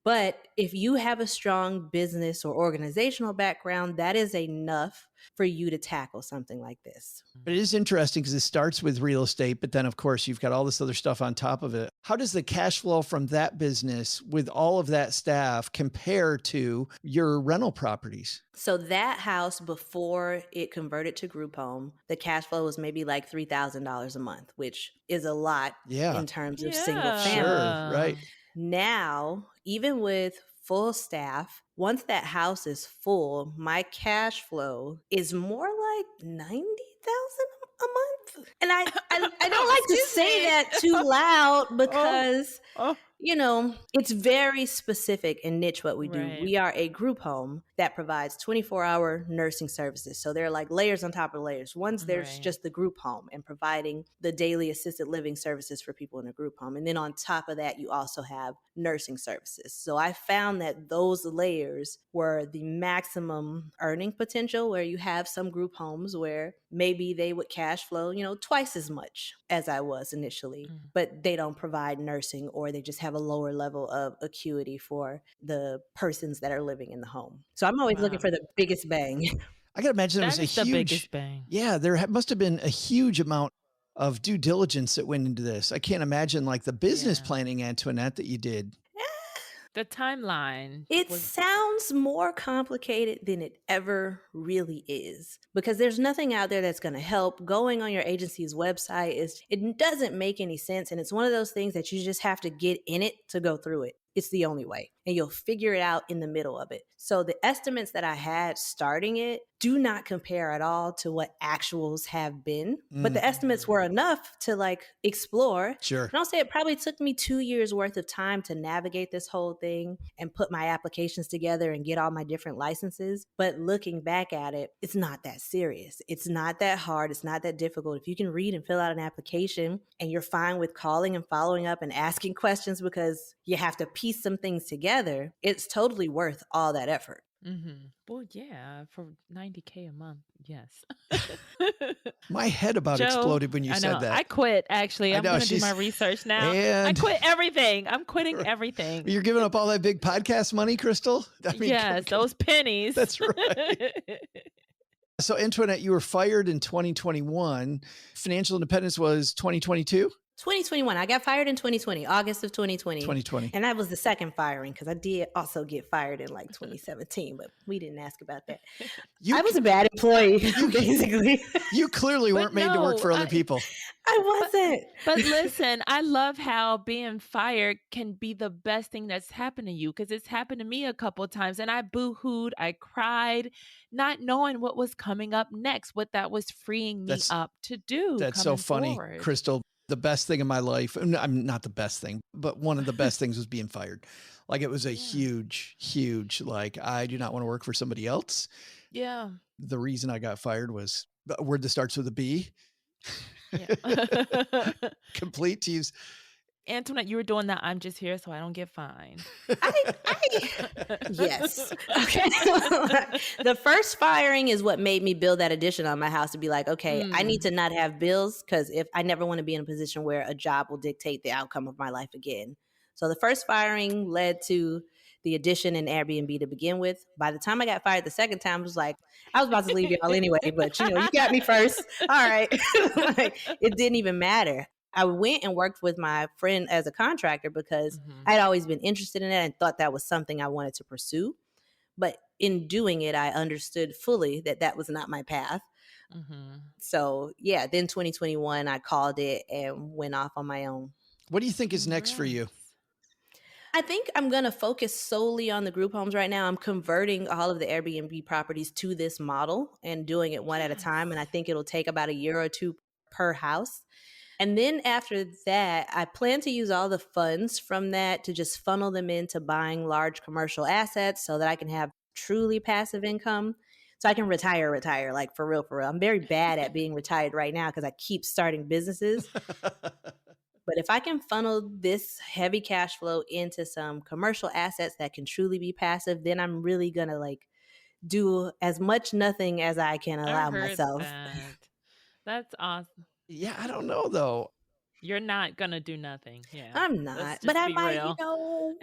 But if you have a strong business or organizational background, that is enough for you to tackle something like this. But it is interesting because it starts with real estate, but then of course you've got all this other stuff on top of it. How does the cash flow from that business with all of that staff compare to your rental properties? So that house, before it converted to group home, the cash flow was maybe like $3,000 a month, which is a lot in terms of single family. Sure, right. Now, even with full staff, once that house is full, my cash flow is more like 90,000 a month. And I don't like to say that too loud because you know, it's very specific and niche what we do. Right. We are a group home that provides 24-hour nursing services. So there are like layers on top of layers. Once there's Right. just the group home and providing the daily assisted living services for people in a group home. And then on top of that, you also have nursing services. So I found that those layers were the maximum earning potential, where you have some group homes where maybe they would cash flow, you know, twice as much as I was initially, but they don't provide nursing, or they just have a lower level of acuity for the persons that are living in the home. So I'm always looking for the biggest bang. I can imagine it was That a is the huge, biggest bang. yeah, there must have been a huge amount of due diligence that went into this. I can't imagine like the business Yeah. planning, Antoinette, that you did. The timeline. It was sounds more complicated than it ever really is, because there's nothing out there that's going to help. Going on your agency's website it doesn't make any sense, and it's one of those things that you just have to get in it to go through it. It's the only way, and you'll figure it out in the middle of it. So the estimates that I had starting it do not compare at all to what actuals have been, but the estimates were enough to like explore. Sure. And I'll say it probably took me 2 years worth of time to navigate this whole thing and put my applications together and get all my different licenses. But looking back at it, it's not that serious. It's not that hard. It's not that difficult. If you can read and fill out an application and you're fine with calling and following up and asking questions because you have to piece some things together, it's totally worth all that effort. Well, yeah, for $90K a month, yes. My head about Joe, exploded when you I said know. that. I quit, actually. I I'm know, going to do she's- my research now. I And- quit everything. I'm quitting everything. You're giving up all that big podcast money, Crystal? I mean, Yes, those pennies. That's right. So, Antoinette, you were fired in 2021. Financial independence was 2022? 2021. I got fired in 2020, August of 2020. 2020. And that was the second firing, because I did also get fired in like 2017, but we didn't ask about that. I was a bad employee, basically. You clearly But weren't made to work no, for other I- people. I wasn't. But listen, I love how being fired can be the best thing that's happened to you, because it's happened to me a couple of times, and I boo-hooed, I cried, not knowing what was coming up next, what that was freeing me up to do. That's so coming funny, forward. Crystal. The best thing in my life, I'm not the best thing, but one of the best things was being fired. Like it was a huge, like, I do not want to work for somebody else. Yeah. The reason I got fired was a word that starts with a B. Yeah. Complete to use. Antoinette, you were doing that. I'm just here so I don't get fined. Yes. Okay. The first firing is what made me build that addition on my house to be like, okay, I need to not have bills, because if I never want to be in a position where a job will dictate the outcome of my life again. So the first firing led to the addition and Airbnb to begin with. By the time I got fired the second time, it was like, I was about to leave y'all anyway, but you got me first. All right. Like, it didn't even matter. I went and worked with my friend as a contractor because I'd always been interested in it and thought that was something I wanted to pursue. But in doing it, I understood fully that that was not my path. So yeah, then 2021, I called it and went off on my own. What do you think is next for you? I think I'm going to focus solely on the group homes right now. I'm converting all of the Airbnb properties to this model and doing it one at a time. And I think it'll take about a year or two per house. And then after that, I plan to use all the funds from that to just funnel them into buying large commercial assets so that I can have truly passive income. So I can retire, like for real, for real. I'm very bad at being retired right now because I keep starting businesses. But if I can funnel this heavy cash flow into some commercial assets that can truly be passive, then I'm really going to like do as much nothing as I can I allow heard myself. that. That's awesome. Yeah, I don't know though. You're not gonna do nothing. Yeah. I'm Let's not, just but I be might, real.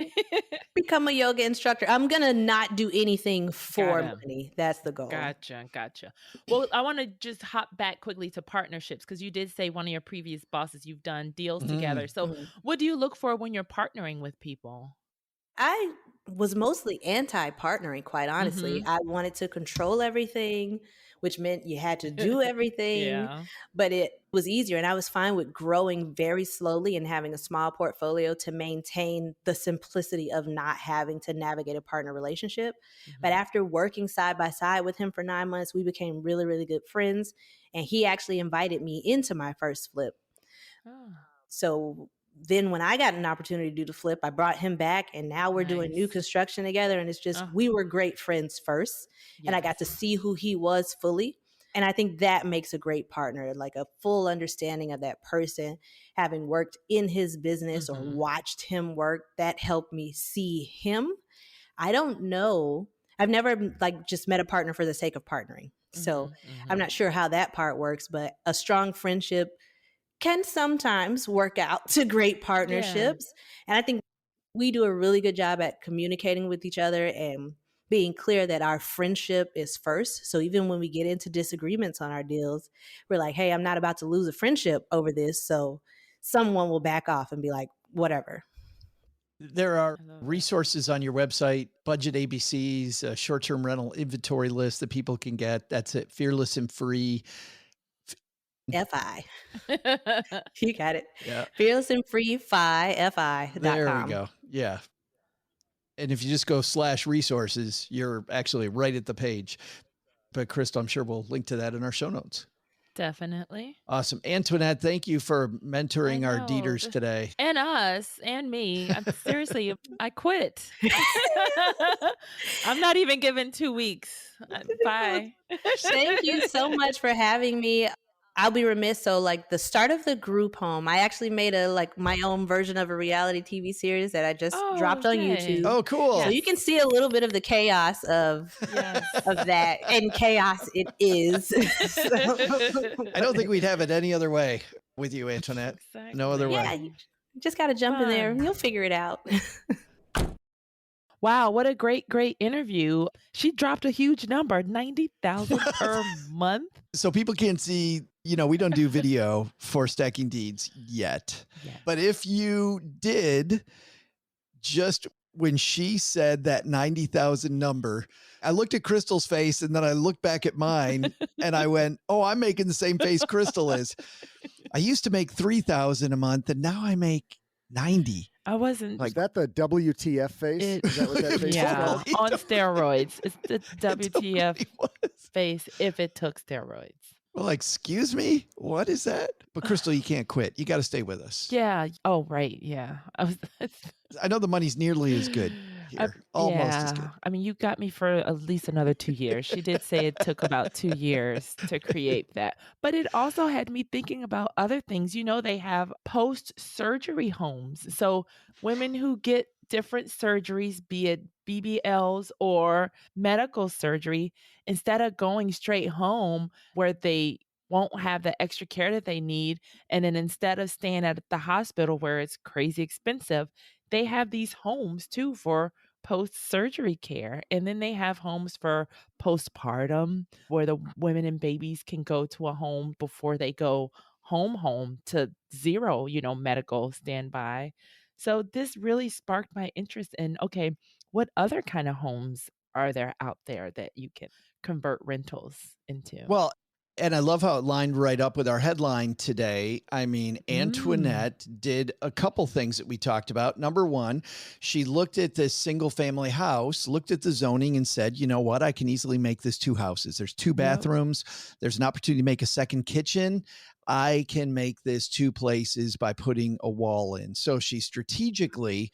become a yoga instructor. I'm going to not do anything for Got 'em. money. That's the goal. Gotcha. Well, I want to just hop back quickly to partnerships because you did say one of your previous bosses, you've done deals together. So, Mhm. what do you look for when you're partnering with people? I was mostly anti-partnering, quite honestly. Mhm. I wanted to control everything, which meant you had to do everything, Yeah. but it was easier. And I was fine with growing very slowly and having a small portfolio to maintain the simplicity of not having to navigate a partner relationship. But Mhm. after working side by side with him for 9 months, we became really, really good friends. And he actually invited me into my first flip. Oh, So then when I got an opportunity to do the flip, I brought him back and now we're doing new nice. construction together. And it's just, Oh, we were great friends first. And I got to yes. see who he was fully. And I think that makes a great partner, like a full understanding of that person, having worked in his business or Mhm. watched him work, that helped me see him. I don't know. I've never like just met a partner for the sake of partnering. So I'm Mhm. not sure how that part works, but a strong friendship can sometimes work out to great Yeah. partnerships. And I think we do a really good job at communicating with each other and being clear that our friendship is first. So even when we get into disagreements on our deals, we're like, hey, I'm not about to lose a friendship over this. So someone will back off and be like, whatever. There are I love it. resources on your website, budget ABCs, a short-term rental inventory list that people can get. That's it, fearless and free. FI. You got it. Yeah, Fearless and free there we fi.com. go. Yeah. And if you just go /resources, you're actually right at the page. But Crystal, I'm sure we'll link to that in our show notes. Definitely. Awesome. Antoinette, thank you for I mentoring our know. Dieters today. And us and me. Seriously, I quit. I'm not even giving 2 weeks. Bye. Thank you so much for having me. I'll be remiss. So, like the start of the group home, I actually made a like my own version of a reality TV series that I just Oh, dropped on yay. YouTube. Oh, cool. So you can see a little bit of the chaos of Yes. that, and chaos it is. I don't think we'd have it any other way with you, Antoinette. No other Exactly. way. Yeah, you just got to jump in there. Fun. You'll figure it out. Wow, what a great interview. She dropped a huge number, 90,000 per month. So people can't see, we don't do video for Stacking Deeds yet. Yes. But if you did, just when she said that 90,000 number, I looked at Crystal's face and then I looked back at mine and I went, oh, I'm making the same face Crystal is. I used to make 3,000 a month and now I make 90. I wasn't. Is that the WTF face? Is that what that face Yeah, is? on steroids. It's the WTF Totally was. face if it took steroids. Well, excuse me? What is that? But Crystal, you can't quit. You got to stay with us. Yeah. Oh, right. Yeah. I know the money's nearly as good here. Almost as good. I mean, you got me for at least another 2 years. She did say it took about 2 years to create that. But it also had me thinking about other things. They have post-surgery homes. So women who get different surgeries, be it BBLs or medical surgery, instead of going straight home where they won't have the extra care that they need, and then instead of staying at the hospital where it's crazy expensive, they have these homes too for post-surgery care. And then they have homes for postpartum where the women and babies can go to a home before they go home to zero, medical standby. So this really sparked my interest in, okay, what other kind of homes are there out there that you can convert rentals into? Well, And I love how it lined right up with our headline today. I mean, Antoinette did a couple things that we talked about. Number one, she looked at this single family house, looked at the zoning and said, you know what? I can easily make this 2 houses. There's 2 bathrooms. There's an opportunity to make a second kitchen. I can make this 2 places by putting a wall in. So she strategically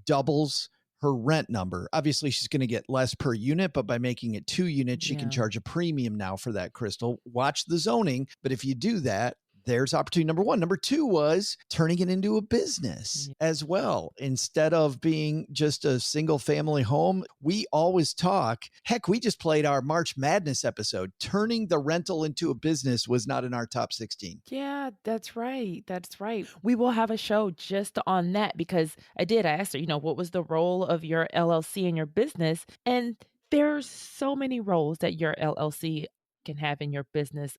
doubles her rent number. Obviously, she's going to get less per unit, but by making it 2 units, she can charge a premium now for that, Crystal. Watch the zoning. But if you do that, there's opportunity number one. Number two was turning it into a business as well. Instead of being just a single family home, we always talk. Heck, we just played our March Madness episode. Turning the rental into a business was not in our top 16. Yeah, that's right. That's right. We will have a show just on that because I asked her, what was the role of your LLC in your business? And there's so many roles that your LLC can have in your business.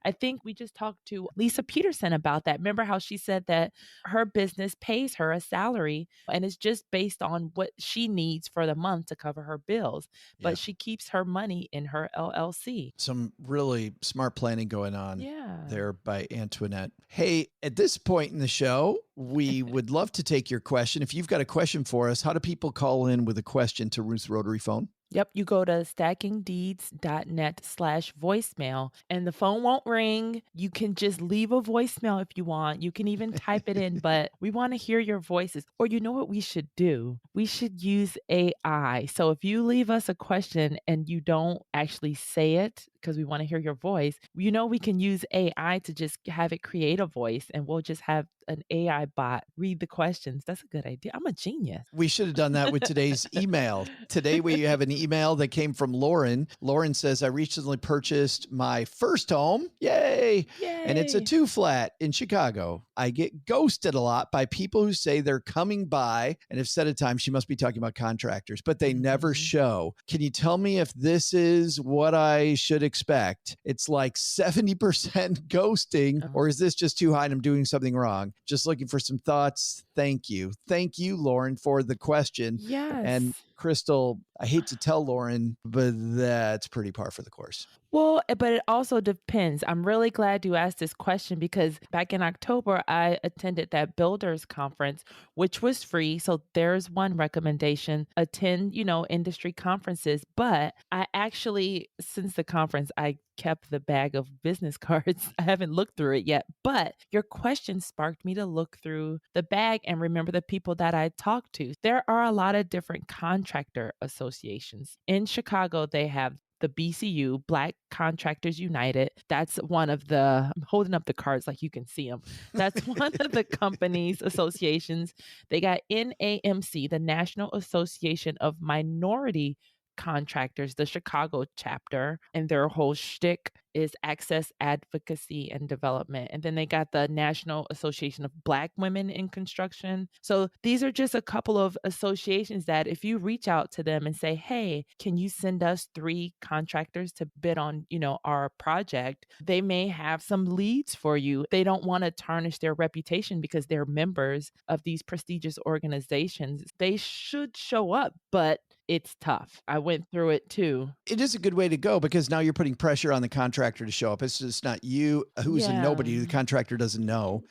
I think we just talked to Lisa Peterson about that. Remember how she said that her business pays her a salary and it's just based on what she needs for the month to cover her bills, but she keeps her money in her LLC. Some really smart planning going on there by Antoinette. Hey, at this point in the show, we would love to take your question. If you've got a question for us, how do people call in with a question to Ruth's Rotary phone? Yep, you go to stackingdeeds.net/voicemail and the phone won't ring. You can just leave a voicemail if you want. You can even type it in, but we want to hear your voices. Or you know what we should do? We should use AI. So if you leave us a question and you don't actually say it because we want to hear your voice, we can use AI to just have it create a voice and we'll just have an AI bot read the questions. That's a good idea. I'm a genius. We should have done that with today's email. Today we have an email that came from Lauren. Lauren says, I recently purchased my first home. Yay! And it's a 2-flat in Chicago. I get ghosted a lot by people who say they're coming by and have set a time. She must be talking about contractors, but they never show. Can you tell me if this is what I should expect? It's like 70% ghosting, or is this just too high and I'm doing something wrong? Just looking for some thoughts. Thank you. Thank you, Lauren, for the question. Yes. And Crystal, I hate to tell Lauren, but that's pretty par for the course. Well, but it also depends. I'm really glad you asked this question because back in October, I attended that builders conference, which was free. So there's one recommendation, attend, industry conferences. But I actually, since the conference, I kept the bag of business cards. I haven't looked through it yet, but your question sparked me to look through the bag and remember the people that I talked to. There are a lot of different contractor associations. In Chicago, they have the BCU, Black Contractors United. That's one of the, I'm holding up the cards like you can see them. That's one of the companies, associations. They got NAMC, the National Association of Minority Contractors, the Chicago chapter, and their whole shtick is access, advocacy, and development. And then they got the National Association of Black Women in Construction. So these are just a couple of associations that if you reach out to them and say, hey, can you send us 3 contractors to bid on, our project? They may have some leads for you. They don't want to tarnish their reputation because they're members of these prestigious organizations. They should show up, but it's tough. I went through it too. It is a good way to go because now you're putting pressure on the contractor to show up. It's just not you who's a nobody. The contractor doesn't know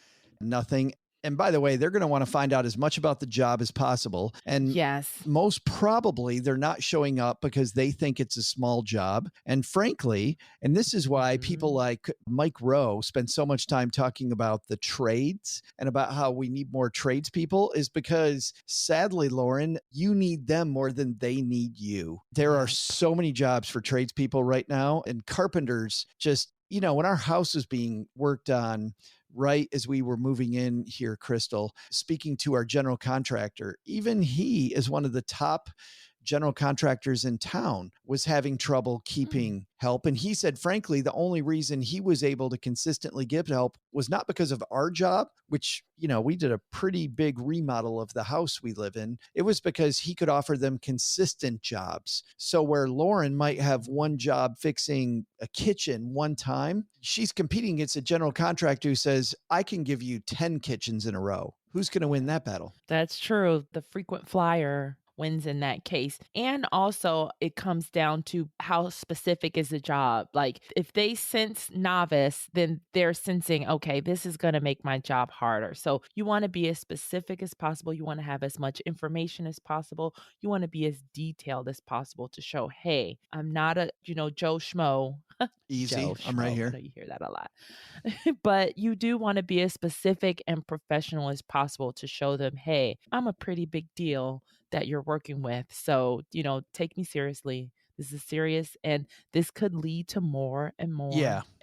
nothing. And by the way, they're going to want to find out as much about the job as possible. And most probably they're not showing up because they think it's a small job. And frankly, and this is why people like Mike Rowe spend so much time talking about the trades and about how we need more tradespeople is because sadly, Lauren, you need them more than they need you. There are so many jobs for tradespeople right now, and carpenters just, when our house is being worked on, right as we were moving in here, Crystal, speaking to our general contractor, even he is one of the top general contractors in town, was having trouble keeping help. And he said, frankly, the only reason he was able to consistently give help was not because of our job, which, we did a pretty big remodel of the house we live in. It was because he could offer them consistent jobs. So where Lauren might have one job fixing a kitchen one time, she's competing against a general contractor who says, I can give you 10 kitchens in a row. Who's going to win that battle? That's true. The frequent flyer. wins in that case. And also, it comes down to how specific is the job. Like, if they sense novice, then they're sensing, okay, this is going to make my job harder. So you want to be as specific as possible. You want to have as much information as possible. You want to be as detailed as possible to show, hey, I'm not a, Joe Schmo. Easy. Joe I'm right Schmo. here. I know you hear that a lot. But you do want to be as specific and professional as possible to show them, hey, I'm a pretty big deal that you're working with. So, take me seriously. This is serious, and this could lead to more and more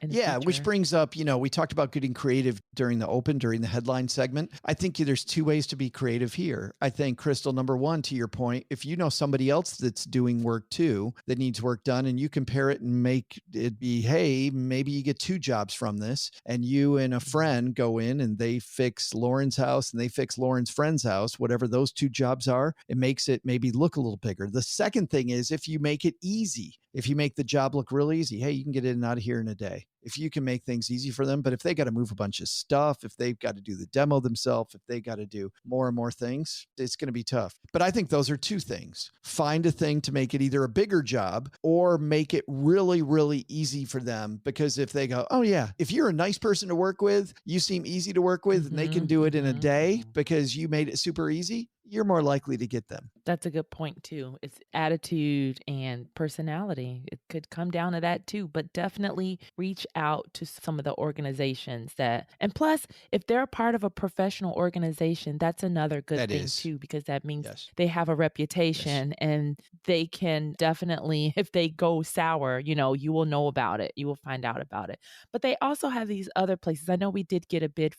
in the Yeah, which future. brings up, we talked about getting creative during the headline segment. I think there's two ways to be creative here. I think, Crystal, number one, to your point, if you know somebody else that's doing work too, that needs work done, and you compare it and make it be, hey, maybe you get 2 jobs from this, and you and a friend go in and they fix Lauren's house and they fix Lauren's friend's house, whatever those 2 jobs are, it makes it maybe look a little bigger. The second thing is if you make it easy, if you make the job look real easy, hey, you can get in and out of here in a day. If you can make things easy for them, but if they got to move a bunch of stuff, if they've got to do the demo themselves, if they got to do more and more things, it's going to be tough. But I think those are 2 things. Find a thing to make it either a bigger job or make it really, really easy for them. Because if they go, oh yeah, if you're a nice person to work with, you seem easy to work with, and they can do it in a day because you made it super easy, you're more likely to get them. That's a good point too. It's attitude and personality. It could come down to that too, but definitely reach out to some of the organizations and plus, if they're a part of a professional organization, that's another good thing too, because that means they have a reputation and they can definitely, if they go sour, you will know about it. You will find out about it. But they also have these other places. I know we did get a bid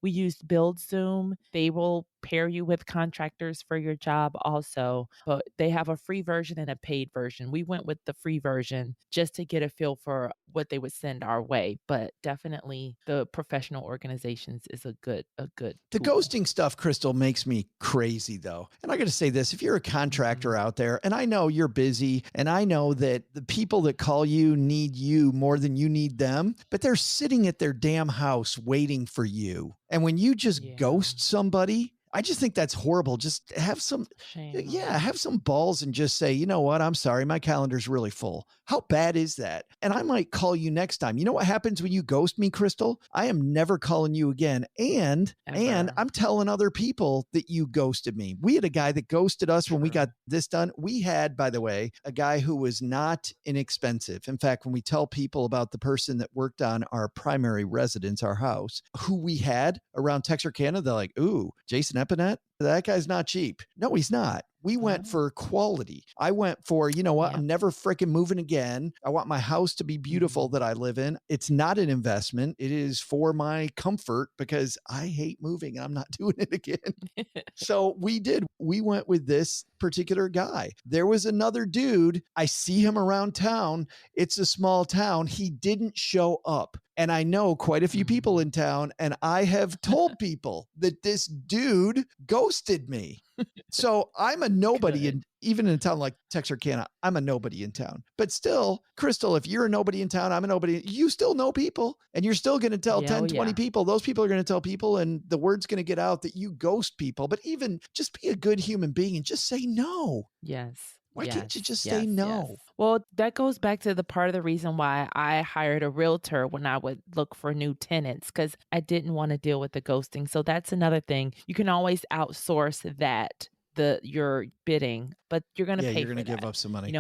we used BuildZoom. They will pair you with contractors for your job also, but they have a free version and a paid version. We went with the free version just to get a feel for what they would send our way, but definitely the professional organizations is a good The tool. ghosting stuff, Crystal, makes me crazy though. And I got to say this, if you're a contractor out there, and I know you're busy, and I know that the people that call you need you more than you need them, but they're sitting at their damn house waiting for you. And when you just ghost somebody, I just think that's horrible. Just have some, have some balls and just say, you know what? I'm sorry. My calendar's really full. How bad is that? And I might call you next time. You know what happens when you ghost me, Crystal? I am never calling you again. And I'm telling other people that you ghosted me. We had a guy that ghosted us when we got this done. We had, by the way, a guy who was not inexpensive. In fact, when we tell people about the person that worked on our primary residence, our house, who we had around Texarkana, they're like, ooh, Jason Antoinette, that guy's not cheap. No, he's not. We went for quality. I went for, you know what? I'm never freaking moving again. I want my house to be beautiful that I live in. It's not an investment. It is for my comfort because I hate moving and I'm not doing it again. So we went with this particular guy. There was another dude. I see him around town. It's a small town. He didn't show up. And I know quite a few people in town, and I have told people that this dude ghosted me. So I'm a nobody, even in a town like Texarkana, I'm a nobody in town. But still, Crystal, if you're a nobody in town, I'm a nobody, you still know people, and you're still going to tell 10, 20 people. Those people are going to tell people, and the word's going to get out that you ghost people. But even just be a good human being and just say no. Yes. Why can't you just say no? Yes. Well, that goes back to the part of the reason why I hired a realtor when I would look for new tenants, because I didn't want to deal with the ghosting. So that's another thing. You can always outsource that, your bidding, but you're going to pay. You're going to give up some money.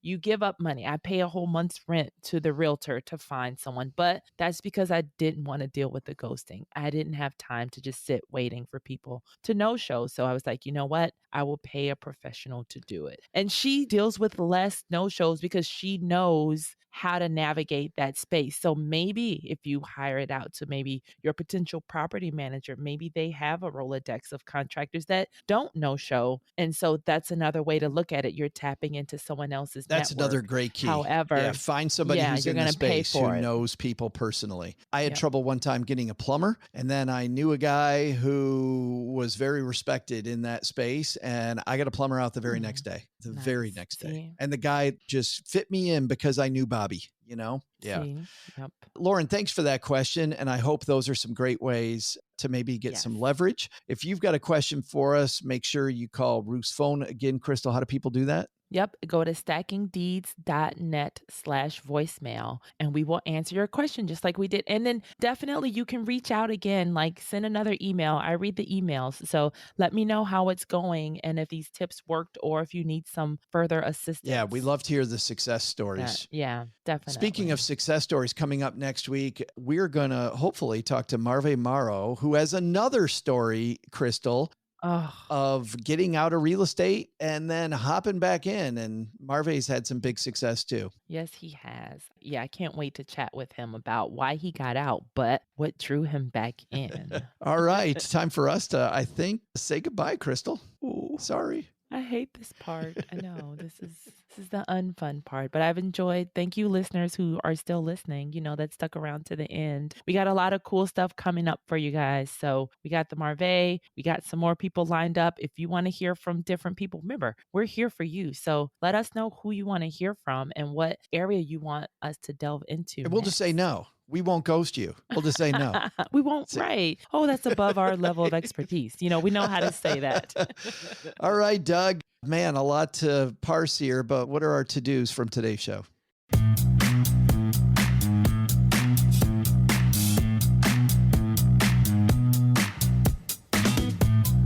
You give up money. I pay a whole month's rent to the realtor to find someone, but that's because I didn't want to deal with the ghosting. I didn't have time to just sit waiting for people to no show. So I was like, you know what? I will pay a professional to do it. And she deals with less no shows because she knows how to navigate that space. So maybe if you hire it out to maybe your potential property manager, maybe they have a Rolodex of contractors that don't no show. And so that's another way to look at it. You're tapping into someone else's network. That's another great key. However, find somebody who's in the space who knows people personally. I had trouble one time getting a plumber, and then I knew a guy who was very respected in that space, and I got a plumber out the very next day. the very Nice. next day. See? And the guy just fit me in because I knew Bobby, Yeah. See? Yep. Lauren, thanks for that question. And I hope those are some great ways to maybe get some Yes. leverage. If you've got a question for us, make sure you call Ruth's phone. Again, Crystal, how do people do that? Yep. Go to stackingdeeds.net/voicemail and we will answer your question just like we did. And then definitely you can reach out again, like send another email. I read the emails. So let me know how it's going and if these tips worked or if you need some further assistance. Yeah, we love to hear the success stories. Yeah, definitely. Speaking of success stories, coming up next week, we're going to hopefully talk to Marve Morrow, who has another story, Crystal, of getting out of real estate and then hopping back in. And Marve's had some big success too. Yes, he has. Yeah, I can't wait to chat with him about why he got out, but what drew him back in. All right. Time for us to, I think, say goodbye, Crystal. Ooh, sorry. I hate this part. I know this is the unfun part, but I've enjoyed. Thank you, listeners who are still listening, that stuck around to the end. We got a lot of cool stuff coming up for you guys. So we got the Marve, we got some more people lined up. If you want to hear from different people, remember, we're here for you. So let us know who you want to hear from and what area you want us to delve into. And we'll just say no. We won't ghost you. We'll just say no. We won't, right. Oh, that's above our level of expertise. We know how to say that. All right, Doug. Man, a lot to parse here, but what are our to-dos from today's show?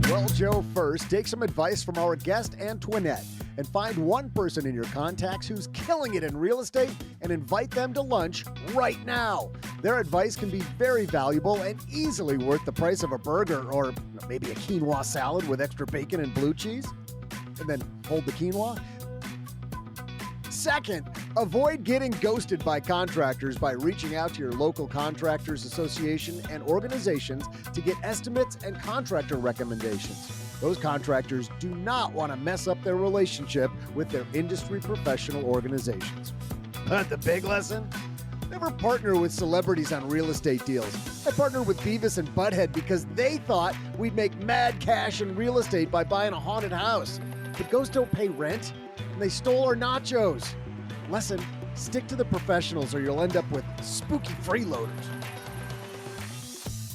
Well, Joe, first, take some advice from our guest, Antoinette, and find one person in your contacts who's killing it in real estate and invite them to lunch right now. Their advice can be very valuable and easily worth the price of a burger or maybe a quinoa salad with extra bacon and blue cheese. And then hold the quinoa. Second, avoid getting ghosted by contractors by reaching out to your local contractors association and organizations to get estimates and contractor recommendations. Those contractors do not want to mess up their relationship with their industry professional organizations. But the big lesson? Never partner with celebrities on real estate deals. I partnered with Beavis and Butthead because they thought we'd make mad cash in real estate by buying a haunted house. But ghosts don't pay rent, and they stole our nachos. Lesson, stick to the professionals or you'll end up with spooky freeloaders.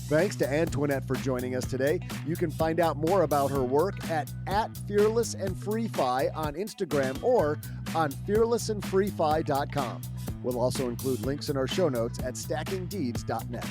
Thanks to Antoinette for joining us today. You can find out more about her work at fearlessandfreefi on Instagram or on fearlessandfreefi.com. We'll also include links in our show notes at stackingdeeds.net.